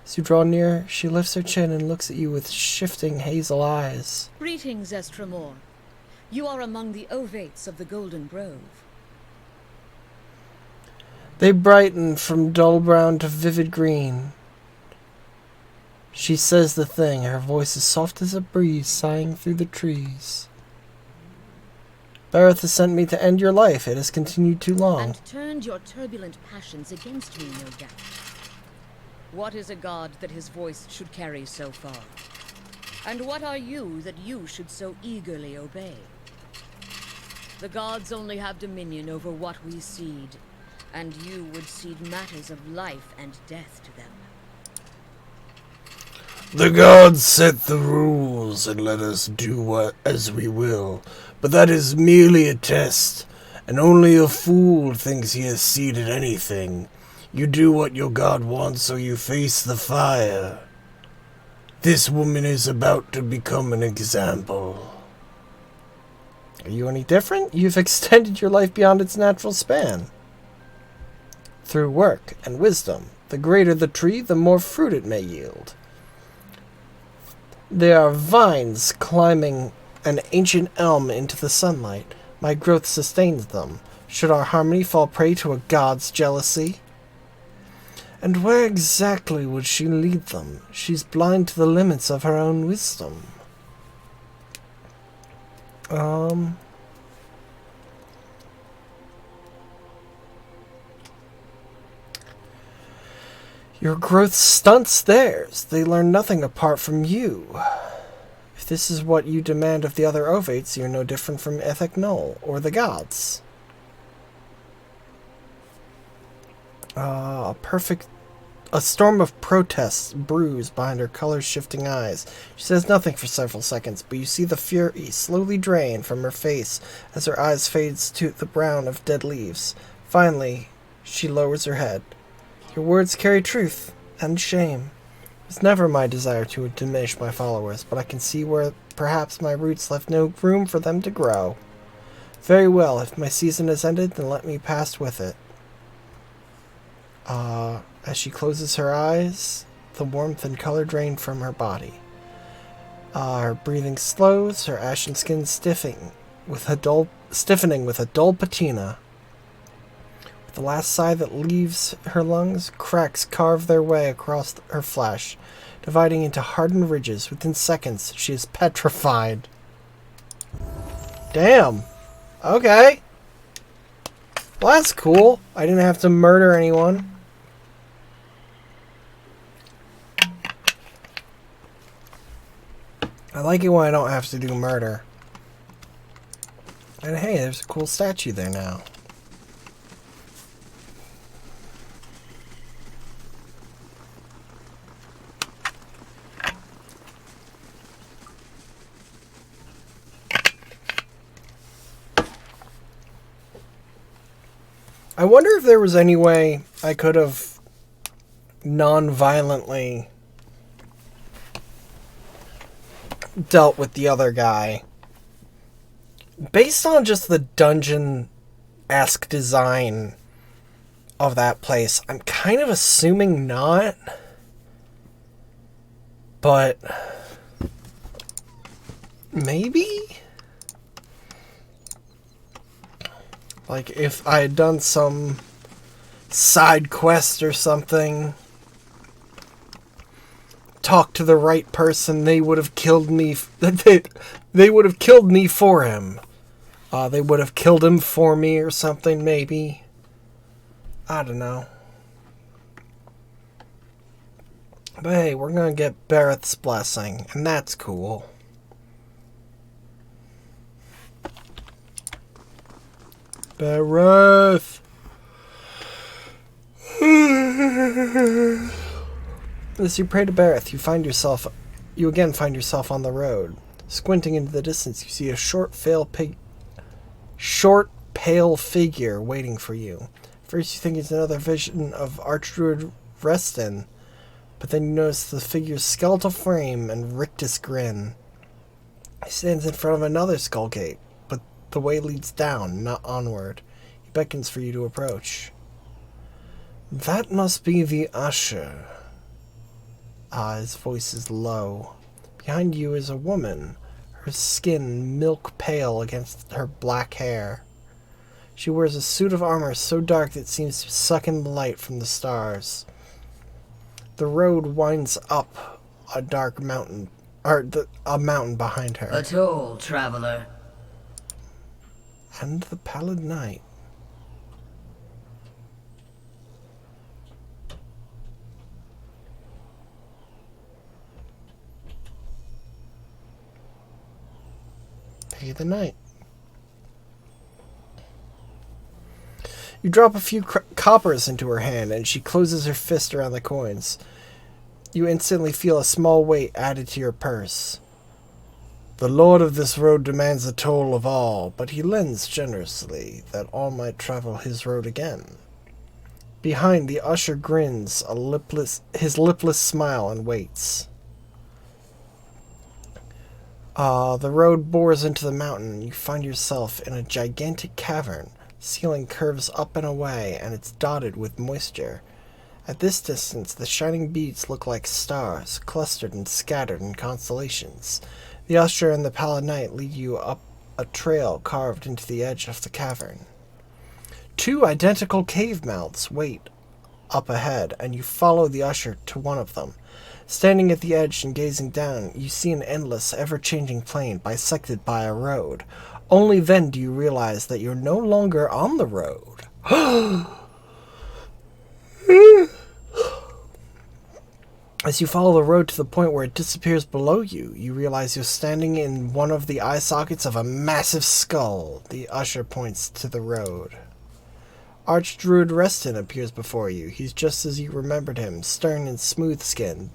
As you draw near, she lifts her chin and looks at you with shifting hazel eyes. Greetings, Estremor. You are among the ovates of the Golden Grove. They brighten from dull brown to vivid green. She says the thing, her voice is soft as a breeze sighing through the trees. Bareth has sent me to end your life. It has continued too long. And turned your turbulent passions against me, no doubt. What is a god that his voice should carry so far? And what are you that you should so eagerly obey? The gods only have dominion over what we seed, and you would cede matters of life and death to them. The gods set the rules and let us do as we will, but that is merely a test, and only a fool thinks he has ceded anything. You do what your god wants, or you face the fire. This woman is about to become an example. Are you any different? You've extended your life beyond its natural span. Through work and wisdom, the greater the tree, the more fruit it may yield. There are vines climbing an ancient elm into the sunlight. My growth sustains them. Should our harmony fall prey to a god's jealousy? And where exactly would she lead them? She's blind to the limits of her own wisdom. Your growth stunts theirs. They learn nothing apart from you. If this is what you demand of the other ovates, you're no different from Ethek Null or the gods. A storm of protests brews behind her color-shifting eyes. She says nothing for several seconds, but you see the fury slowly drain from her face as her eyes fades to the brown of dead leaves. Finally, she lowers her head. Your words carry truth and shame. It's never my desire to diminish my followers, but I can see where perhaps my roots left no room for them to grow. Very well, if my season has ended, then let me pass with it. As she closes her eyes, the warmth and color drain from her body. Her breathing slows, her ashen skin stiffening with a dull patina. With the last sigh that leaves her lungs, cracks carve their way across her flesh, dividing into hardened ridges. Within seconds, she is petrified. Damn. Okay. Well, that's cool. I didn't have to murder anyone. I like it when I don't have to do murder. And hey, there's a cool statue there now. I wonder if there was any way I could have non-violently dealt with the other guy. Based on just the dungeon-esque design of that place, I'm kind of assuming not. But maybe? Like, if I had done some side quest or something, talked to the right person, they would have killed me. They would have killed me for him. They would have killed him for me or something, maybe. I don't know. But hey, we're gonna get Bareth's blessing, and that's cool. Bareth! As you pray to Bareth, you again find yourself on the road. Squinting into the distance, you see a short, pale figure waiting for you. First you think it's another vision of Archdruid Reston, But then you notice the figure's skeletal frame and rictus grin. He stands in front of another skull gate, but the way leads down, not onward. He beckons for you to approach. That must be the usher. His voice is low. Behind you is a woman, her skin milk pale against her black hair. She wears a suit of armor so dark that it seems to suck in the light from the stars. The road winds up a dark mountain, a mountain behind her. A toll, traveler. And the pallid night. Pay the night. You drop a few coppers into her hand, and she closes her fist around the coins. You instantly feel a small weight added to your purse. The lord of this road demands a toll of all, but he lends generously, that all might travel his road again. Behind, the usher grins his lipless smile and waits. The road bores into the mountain, and you find yourself in a gigantic cavern. Ceiling curves up and away, and it's dotted with moisture. At this distance, the shining beads look like stars, clustered and scattered in constellations. The usher and the pallid night lead you up a trail carved into the edge of the cavern. 2 identical cave mouths wait up ahead, and you follow the usher to one of them. Standing at the edge and gazing down, you see an endless, ever-changing plain bisected by a road. Only then do you realize that you're no longer on the road. As you follow the road to the point where it disappears below you, you realize you're standing in one of the eye sockets of a massive skull. The usher points to the road. Archdruid Reston appears before you. He's just as you remembered him, stern and smooth-skinned.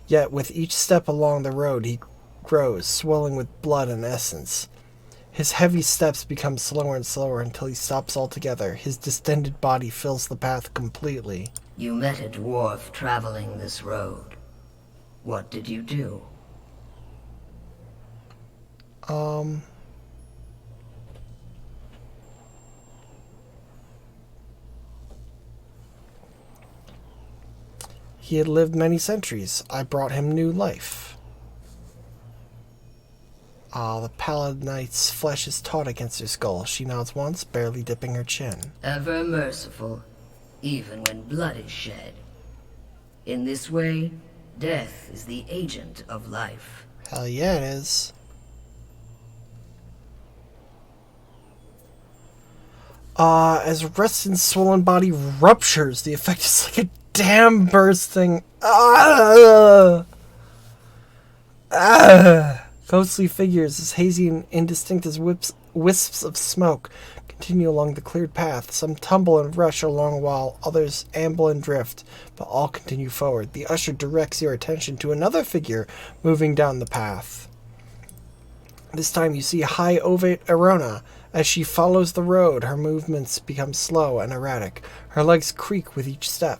Yet with each step along the road he grows, swelling with blood and essence. His heavy steps become slower and slower until he stops altogether. His distended body fills the path completely. You met a dwarf traveling this road. What did you do? He had lived many centuries. I brought him new life. The pallid knight's flesh is taut against her skull. She nods once, barely dipping her chin. Ever merciful, even when blood is shed. In this way, death is the agent of life. Hell yeah, it is. As Reston's swollen body ruptures, the effect is like a dam bursting. Ghostly figures, as hazy and indistinct as wisps of smoke, continue along the cleared path. Some tumble and rush along while others amble and drift, but all continue forward. The usher directs your attention to another figure moving down the path. This time you see High Ovate Arona. As she follows the road, her movements become slow and erratic. Her legs creak with each step,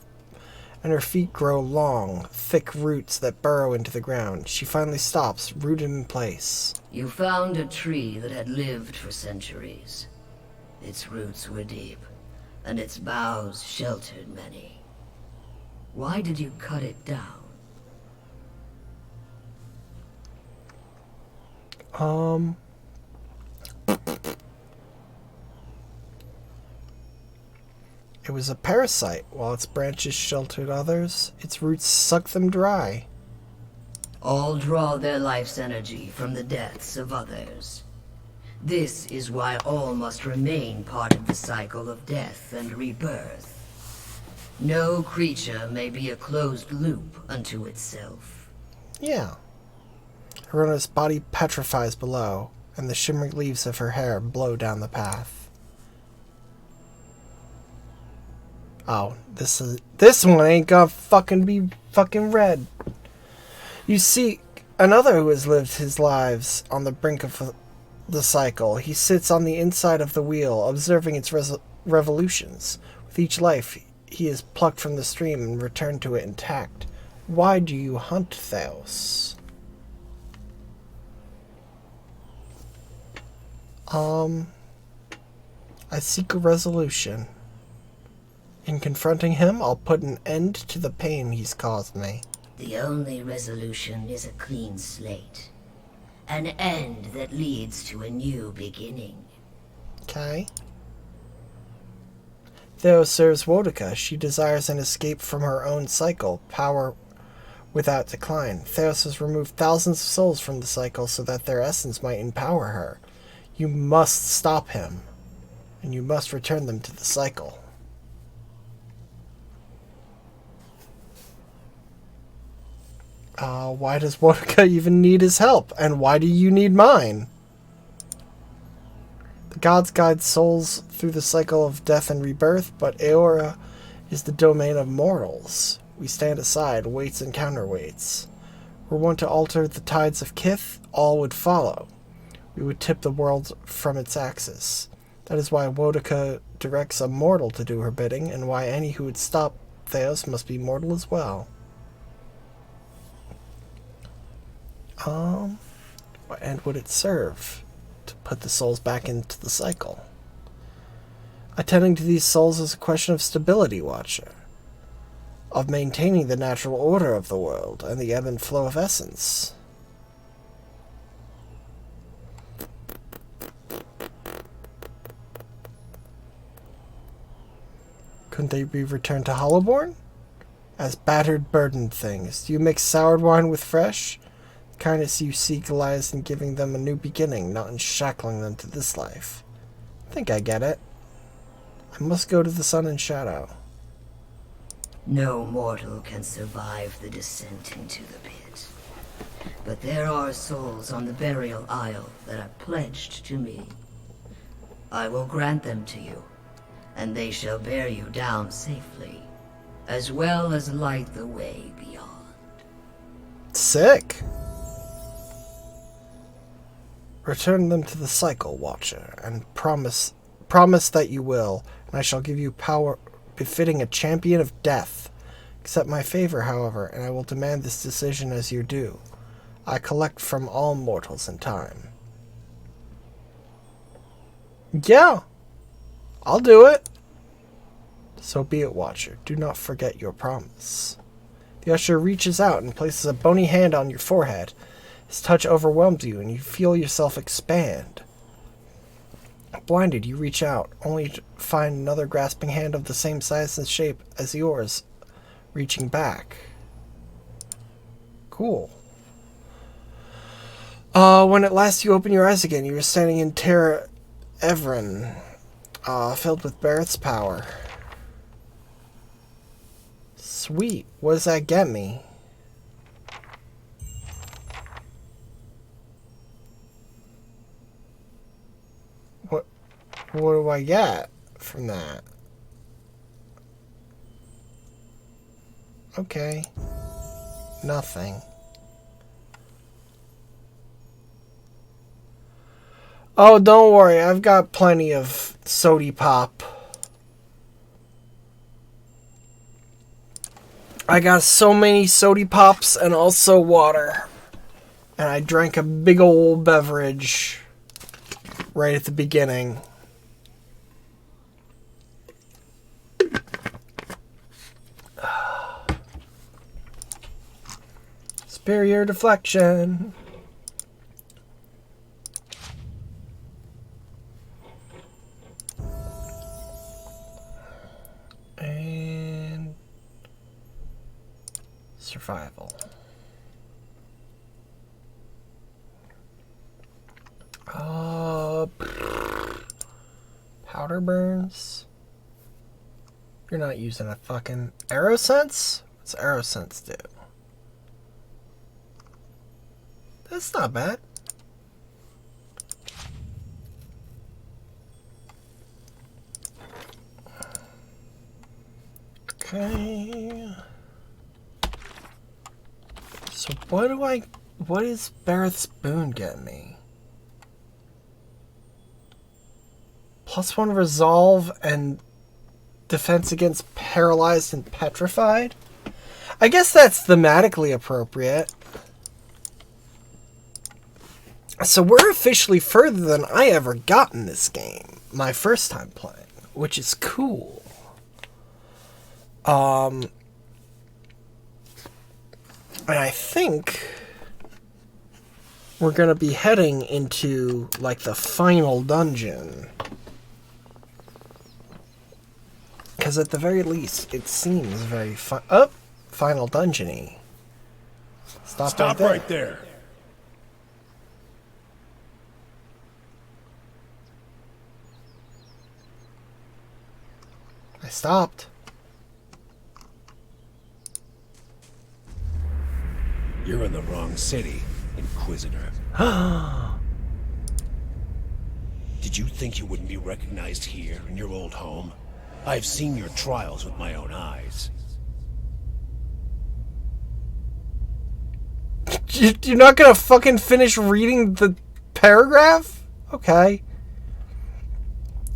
and her feet grow long, thick roots that burrow into the ground. She finally stops, rooted in place. You found a tree that had lived for centuries. Its roots were deep, and its boughs sheltered many. Why did you cut it down? It was a parasite. While its branches sheltered others, its roots sucked them dry. All draw their life's energy from the deaths of others. This is why all must remain part of the cycle of death and rebirth. No creature may be a closed loop unto itself. Yeah. Arona's body petrifies below, and the shimmering leaves of her hair blow down the path. Oh, this one ain't gonna fucking be fucking red. You see another who has lived his lives on the brink of the cycle. He sits on the inside of the wheel, observing its revolutions. With each life, he is plucked from the stream and returned to it intact, Why do you hunt Theos? I seek a resolution. In confronting him, I'll put an end to the pain he's caused me. The only resolution is a clean slate. An end that leads to a new beginning. Okay. Theos serves Woedica. She desires an escape from her own cycle, power without decline. Theos has removed thousands of souls from the cycle so that their essence might empower her. You must stop him, and you must return them to the cycle. Why does Woedica even need his help? And why do you need mine? The gods guide souls through the cycle of death and rebirth, but Eora is the domain of mortals. We stand aside, weights and counterweights. Were one to alter the tides of Kith, all would follow. We would tip the world from its axis. That is why Woedica directs a mortal to do her bidding, and why any who would stop Theos must be mortal as well. What end would it serve? To put the souls back into the cycle. Attending to these souls is a question of stability, Watcher. Of maintaining the natural order of the world and the ebb and flow of essence. Couldn't they be returned to Hollowborn? As battered, burdened things. Do you mix soured wine with fresh? The kindness you seek lies in giving them a new beginning, not in shackling them to this life. I think I get it. I must go to the sun and shadow. No mortal can survive the descent into the pit. But there are souls on the burial isle that are pledged to me. I will grant them to you, and they shall bear you down safely, as well as light the way beyond. Sick. Return them to the cycle, Watcher, and promise that you will, and I shall give you power befitting a champion of death. Accept my favor, however, and I will demand this decision as your due. I collect from all mortals in time. Yeah, I'll do it. So be it, Watcher. Do not forget your promise. The usher reaches out and places a bony hand on your forehead. His touch overwhelms you, and you feel yourself expand. Blinded, you reach out, only to find another grasping hand of the same size and shape as yours, reaching back. Cool. When at last you open your eyes again, you are standing in Terra Evren, filled with Barrett's power. Sweet. What does that get me? What do I get from that? Okay. Nothing. Oh, don't worry. I've got plenty of sody pop. I got so many sody pops and also water. And I drank a big old beverage right at the beginning. Superior deflection. And survival. Powder burns. You're not using a fucking arrow sense? What's arrow sense do? That's not bad. Okay. So what is Barrett's boon get me? +1 resolve and defense against paralyzed and petrified? I guess that's thematically appropriate. So we're officially further than I ever got in this game. My first time playing, which is cool. And I think we're going to be heading into, like, the final dungeon. Because at the very least, it seems very fun. Oh, final dungeon-y. Stop right there. I stopped. You're in the wrong city, Inquisitor. Did you think you wouldn't be recognized here in your old home? I've seen your trials with my own eyes. You're not gonna fucking finish reading the paragraph? Okay.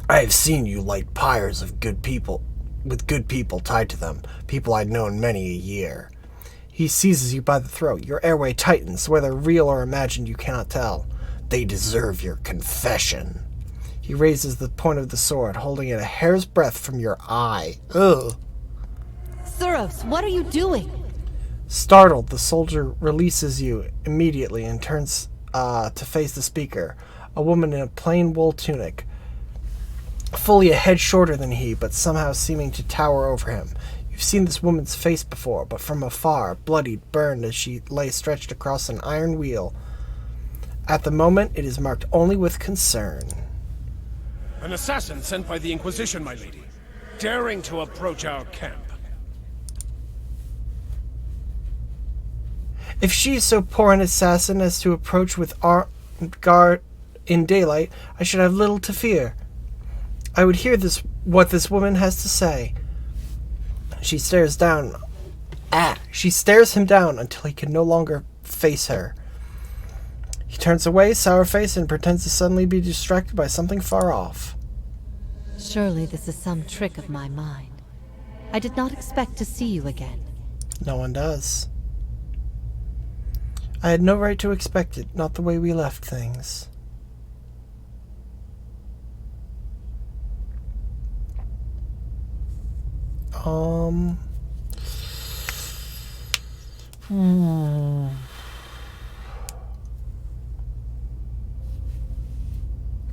I have seen you light pyres of good people, with good people tied to them, people I'd known many a year. He seizes you by the throat. Your airway tightens, whether real or imagined you cannot tell. They deserve your confession. He raises the point of the sword, holding it a hair's breadth from your eye. Ugh. Suros, what are you doing? Startled, the soldier releases you immediately and turns to face the speaker, a woman in a plain wool tunic, fully a head shorter than he, but somehow seeming to tower over him. You've seen this woman's face before, but from afar, bloodied, burned as she lay stretched across an iron wheel. At the moment, it is marked only with concern. An assassin sent by the Inquisition, my lady, daring to approach our camp. If she is so poor an assassin as to approach with armed guard in daylight, I should have little to fear. I would hear what this woman has to say. She stares him down until he can no longer face her. He turns away, sour-faced, and pretends to suddenly be distracted by something far off. Surely this is some trick of my mind. I did not expect to see you again. No one does. I had no right to expect it, not the way we left things.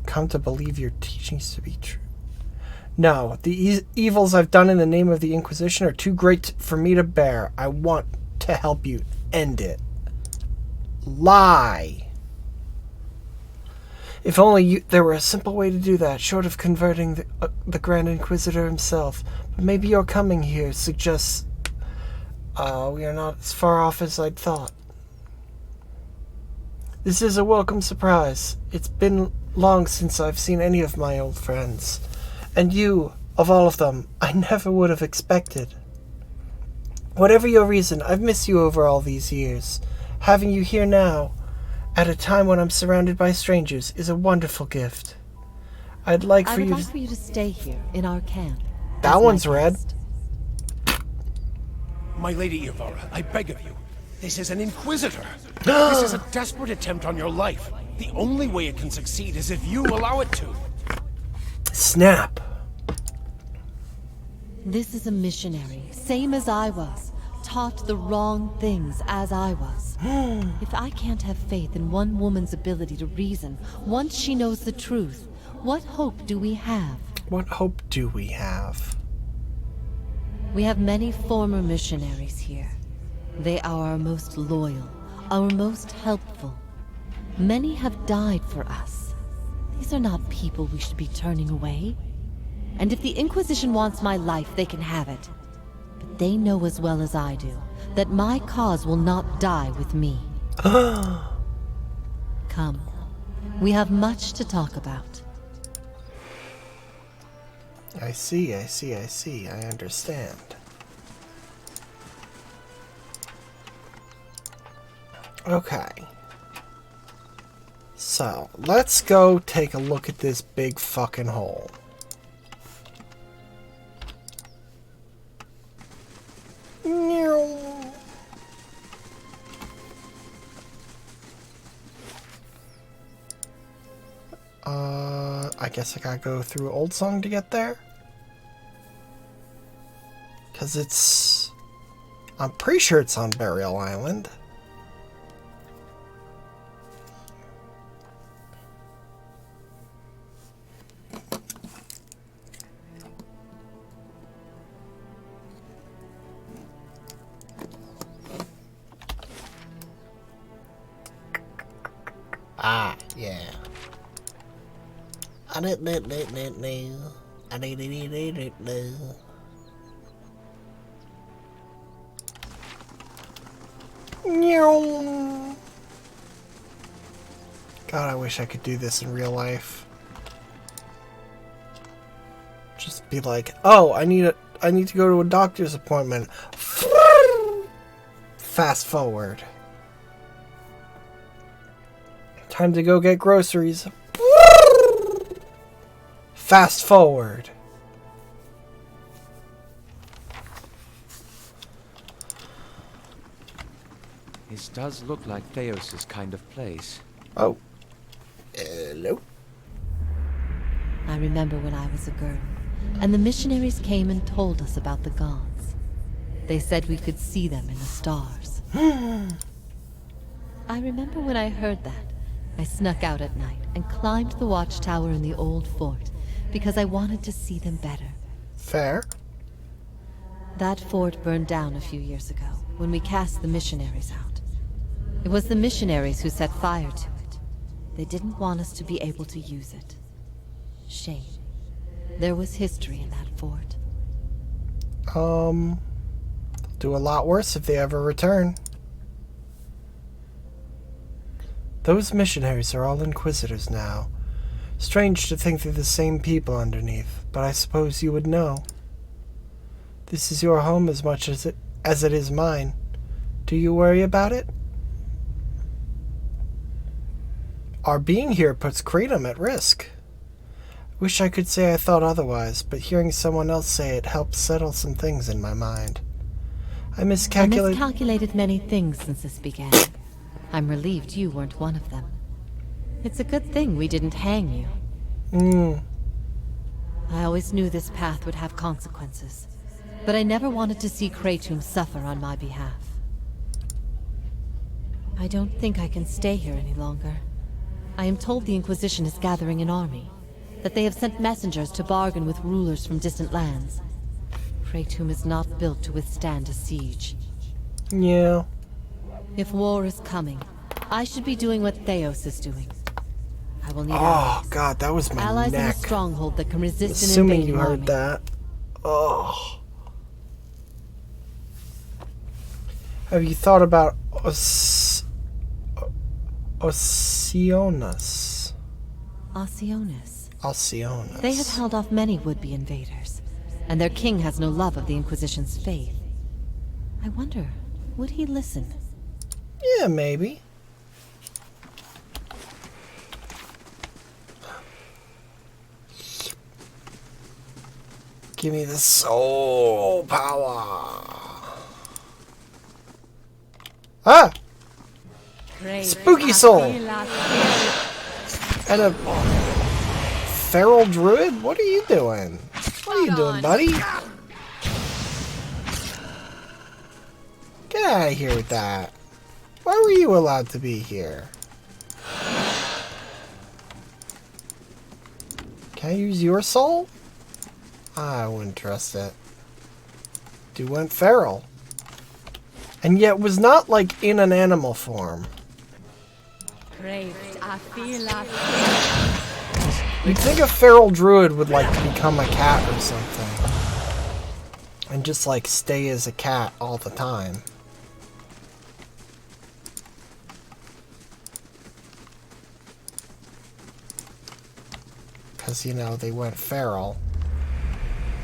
Come to believe your teachings to be true. No, the evils I've done in the name of the Inquisition are too great for me to bear. I want to help you end it. Lie. If only there were a simple way to do that, short of converting the Grand Inquisitor himself. But maybe your coming here suggests we are not as far off as I'd thought. This is a welcome surprise. It's been long since I've seen any of my old friends. And you, of all of them, I never would have expected. Whatever your reason, I've missed you over all these years. Having you here now, at a time when I'm surrounded by strangers, is a wonderful gift. I would like for you to stay here in our camp. That one's red. My lady Ivara, I beg of you. This is an Inquisitor. This is a desperate attempt on your life. The only way it can succeed is if you allow it to. Snap. This is a missionary, same as I was. Taught the wrong things as I was. If I can't have faith in one woman's ability to reason once she knows the truth, what hope do we have? What hope do we have? We have many former missionaries here. They are our most loyal, our most helpful. Many have died for us. These are not people we should be turning away. And if the Inquisition wants my life, they can have it. But they know as well as I do that my cause will not die with me. Come. We have much to talk about. I see. I understand. Okay. So, let's go take a look at this big fucking hole. I guess I gotta go through Old Song to get there. Because it's... I'm pretty sure it's on Burial Island. Ah, yeah. I didn't know. I didn't know. God, I wish I could do this in real life. Just be like, oh, I need to go to a doctor's appointment. Fast forward. Time to go get groceries. Fast forward. This does look like Theos' kind of place. Oh. Hello. I remember when I was a girl, and the missionaries came and told us about the gods. They said we could see them in the stars. I remember when I heard that, I snuck out at night and climbed the watchtower in the old fort because I wanted to see them better. Fair. That fort burned down a few years ago when we cast the missionaries out. It was the missionaries who set fire to it. They didn't want us to be able to use it. Shame. There was history in that fort. They'll do a lot worse if they ever return. Those missionaries are all Inquisitors now. Strange to think they're the same people underneath, but I suppose you would know. This is your home as much as it is mine. Do you worry about it? Our being here puts Kratom at risk. Wish I could say I thought otherwise, but hearing someone else say it helps settle some things in my mind. I miscalculated many things since this began. I'm relieved you weren't one of them. It's a good thing we didn't hang you. I always knew this path would have consequences, but I never wanted to see Kratom suffer on my behalf. I don't think I can stay here any longer. I am told the Inquisition is gathering an army, that they have sent messengers to bargain with rulers from distant lands. Kratom is not built to withstand a siege. Yeah. If war is coming, I should be doing what Theos is doing. I will need allies. God, that was my allies neck. in a stronghold that can resist Assuming an invading you heard army. that. Oh. Have you thought about Oceanus? Oceanus. They have held off many would-be invaders, and their king has no love of the Inquisition's faith. I wonder, would he listen? Yeah, maybe. Give me the soul power. Ah! Spooky soul! And a feral druid? What are you doing? What are you doing, buddy? Get out of here with that. Why were you allowed to be here? Can I use your soul? I wouldn't trust it. Dude went feral. And yet was not like in an animal form. Great, I feel like... You'd think a feral druid would like become a cat or something. And just like stay as a cat all the time. Because, you know, they went feral.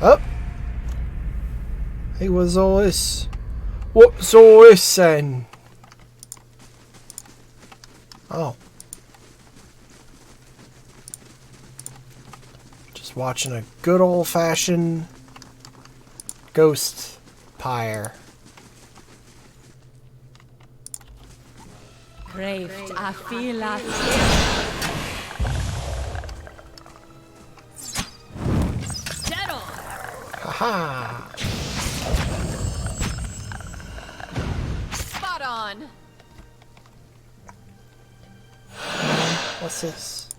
Oh! Hey, what's all this? What's all this then? Oh. Just watching a good old-fashioned ghost pyre. Great, I feel like... Ha! Spot on. What's this?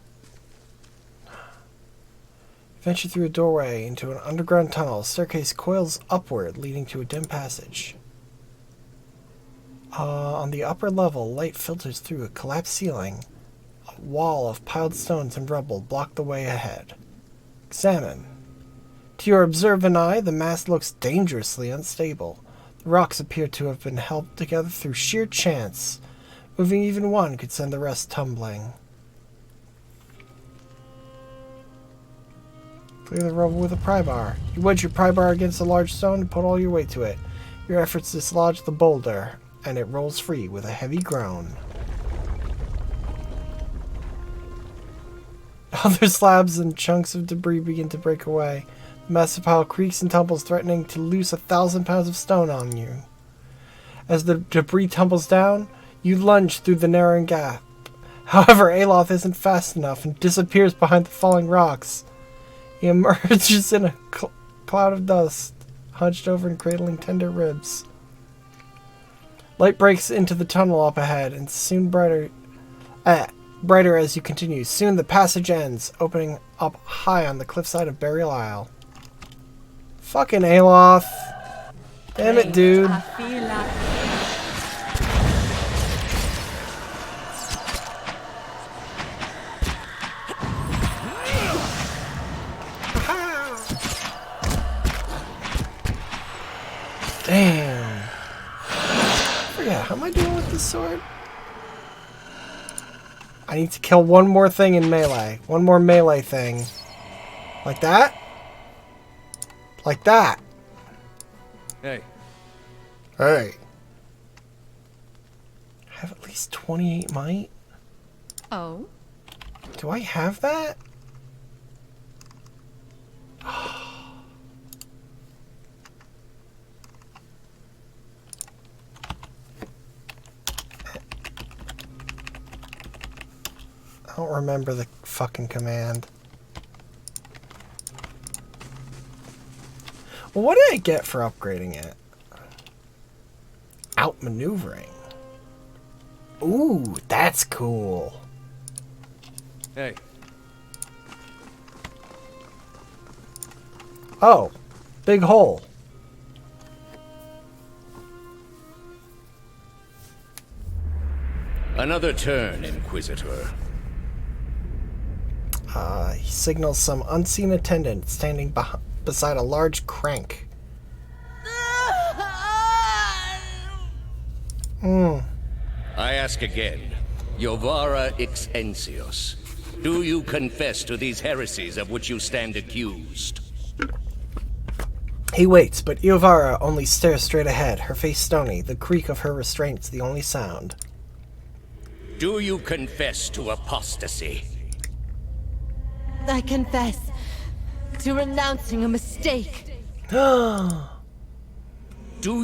Venture through a doorway into an underground tunnel. A staircase coils upward, leading to a dim passage. On the upper level, light filters through a collapsed ceiling. A wall of piled stones and rubble block the way ahead. Examine. To your observant eye, the mass looks dangerously unstable. The rocks appear to have been held together through sheer chance. Moving even one could send the rest tumbling. Clear the rubble with a pry bar. You wedge your pry bar against a large stone and put all your weight to it. Your efforts dislodge the boulder, and it rolls free with a heavy groan. Other slabs and chunks of debris begin to break away. The massive pile creaks and tumbles, threatening to loose 1,000 pounds of stone on you. As the debris tumbles down, you lunge through the narrowing gap. However, Aloth isn't fast enough and disappears behind the falling rocks. He emerges in a cloud of dust, hunched over and cradling tender ribs. Light breaks into the tunnel up ahead, and soon brighter as you continue. Soon the passage ends, opening up high on the cliffside of Burial Isle. Fucking Aloth. Damn it, dude. I feel like... Damn. Yeah, how am I doing with this sword? I need to kill one more thing in melee. One more melee thing. Like that? Like that. Hey. Hey. I have at least 28 might? Oh? Do I have that? I don't remember the fucking command. Well, what did I get for upgrading it? Outmaneuvering. Ooh, that's cool. Hey. Oh, big hole. Another turn, Inquisitor. He signals some unseen attendant standing beside a large crank. I ask again, Jovara Ixensios, do you confess to these heresies of which you stand accused? He waits, but Iovara only stares straight ahead, her face stony, the creak of her restraints the only sound. Do you confess to apostasy? I confess to renouncing a mistake. Do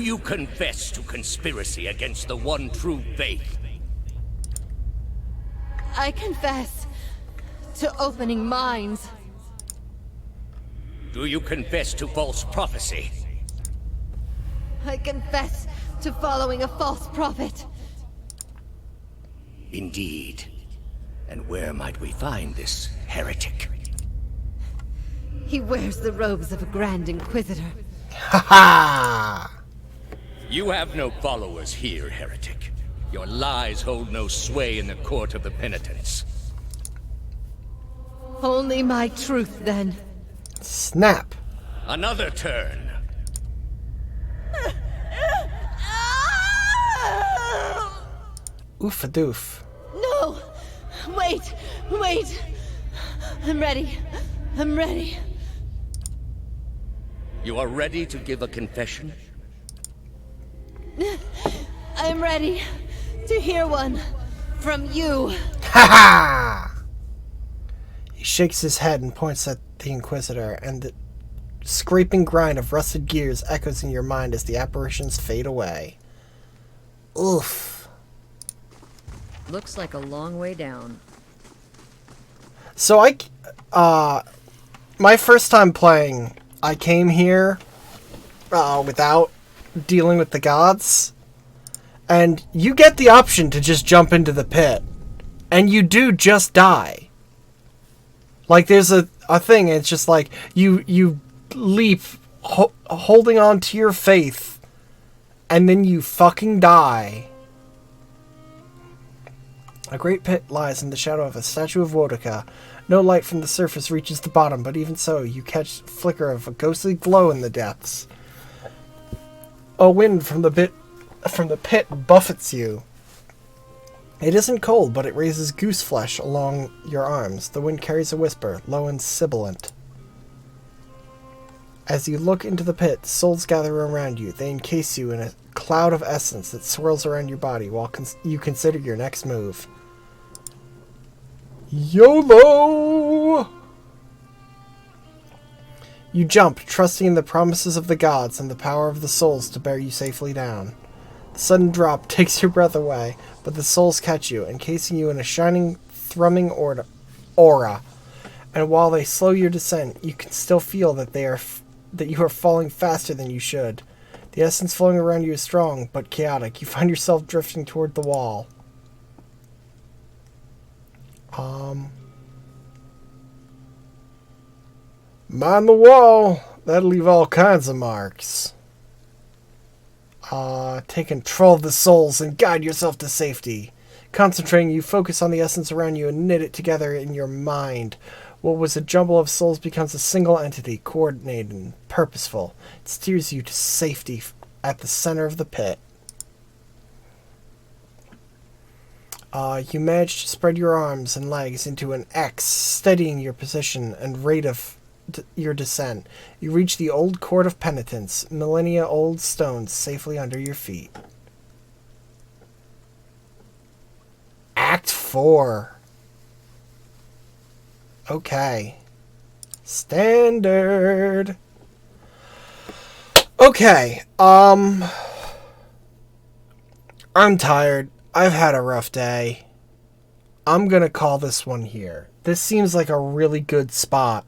you confess to conspiracy against the one true faith? I confess to opening minds. Do you confess to false prophecy? I confess to following a false prophet. Indeed. And where might we find this heretic? He wears the robes of a Grand Inquisitor. Ha ha! You have no followers here, heretic. Your lies hold no sway in the court of the penitents. Only my truth, then. Snap! Another turn. Oof-a-doof. No! Wait! Wait! I'm ready. I'm ready. You are ready to give a confession? I'm ready to hear one from you. Ha ha! He shakes his head and points at the Inquisitor, and the scraping grind of rusted gears echoes in your mind as the apparitions fade away. Oof. Looks like a long way down. So my first time playing, I came here without dealing with the gods. And you get the option to just jump into the pit. And you do just die. Like, there's a thing, it's just like, you leap, holding on to your faith, and then you fucking die. A great pit lies in the shadow of a statue of Wodoka. No light from the surface reaches the bottom, but even so, you catch a flicker of a ghostly glow in the depths. A wind from the pit buffets you. It isn't cold, but it raises goose flesh along your arms. The wind carries a whisper, low and sibilant. As you look into the pit, souls gather around you. They encase you in a cloud of essence that swirls around your body while you consider your next move. YOLO! You jump, trusting in the promises of the gods and the power of the souls to bear you safely down. The sudden drop takes your breath away, but the souls catch you, encasing you in a shining, thrumming aura. And while they slow your descent, you can still feel that you are falling faster than you should. The essence flowing around you is strong, but chaotic. You find yourself drifting toward the wall. Mind the wall. That'll leave all kinds of marks. Take control of the souls and guide yourself to safety. Concentrating, you focus on the essence around you and knit it together in your mind. What was a jumble of souls becomes a single entity, coordinated and purposeful. It steers you to safety at the center of the pit. You manage to spread your arms and legs into an X, steadying your position and rate of your descent. You reach the old court of penitence, millennia-old stones safely under your feet. Act 4. Okay. Standard. Okay, I'm tired. I've had a rough day. I'm gonna call this one here. This seems like a really good spot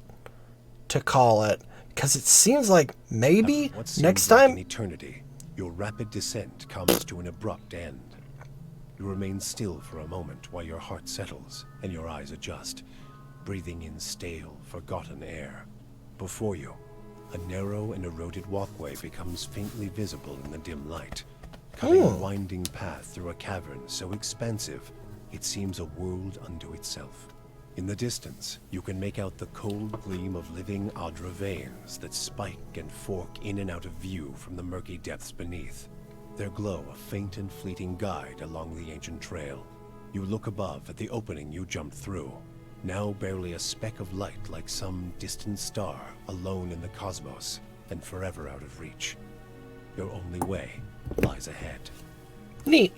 to call it, because it seems like maybe next time... In eternity, your rapid descent comes to an abrupt end. You remain still for a moment while your heart settles and your eyes adjust, breathing in stale, forgotten air. Before you, a narrow and eroded walkway becomes faintly visible in the dim light, cutting a winding path through a cavern so expansive it seems a world unto itself. In the distance, you can make out the cold gleam of living Adra veins that spike and fork in and out of view from the murky depths beneath. Their glow a faint and fleeting guide along the ancient trail. You look above at the opening you jumped through, now barely a speck of light like some distant star alone in the cosmos and forever out of reach. Your only way lies ahead. Neat.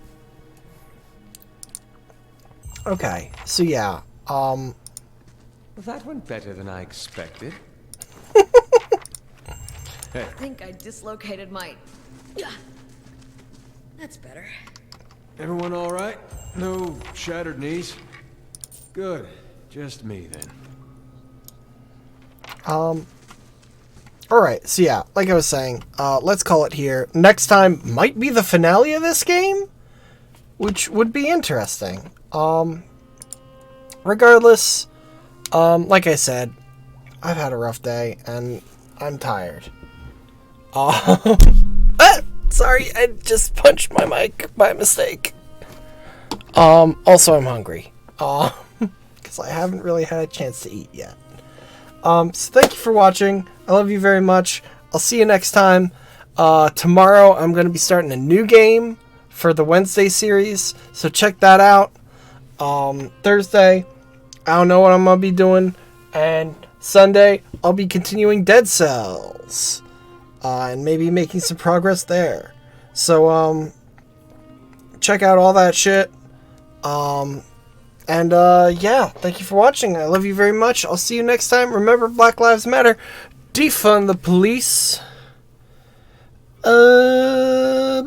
Okay, so yeah, That went better than I expected. I think I dislocated my... That's better. Everyone all right? No shattered knees? Good. Just me, then. Alright, so yeah, like I was saying, let's call it here. Next time might be the finale of this game, which would be interesting. Regardless, like I said, I've had a rough day, and I'm tired. Sorry, I just punched my mic by mistake. Also, I'm hungry. Because I haven't really had a chance to eat yet. So thank you for watching. I love you very much. I'll see you next time. Tomorrow, I'm going to be starting a new game for the Wednesday series, so check that out. Thursday, I don't know what I'm going to be doing. And Sunday, I'll be continuing Dead Cells. And maybe making some progress there. So, check out all that shit. Yeah, thank you for watching. I love you very much. I'll see you next time. Remember, Black Lives Matter. Defund the police. Bye.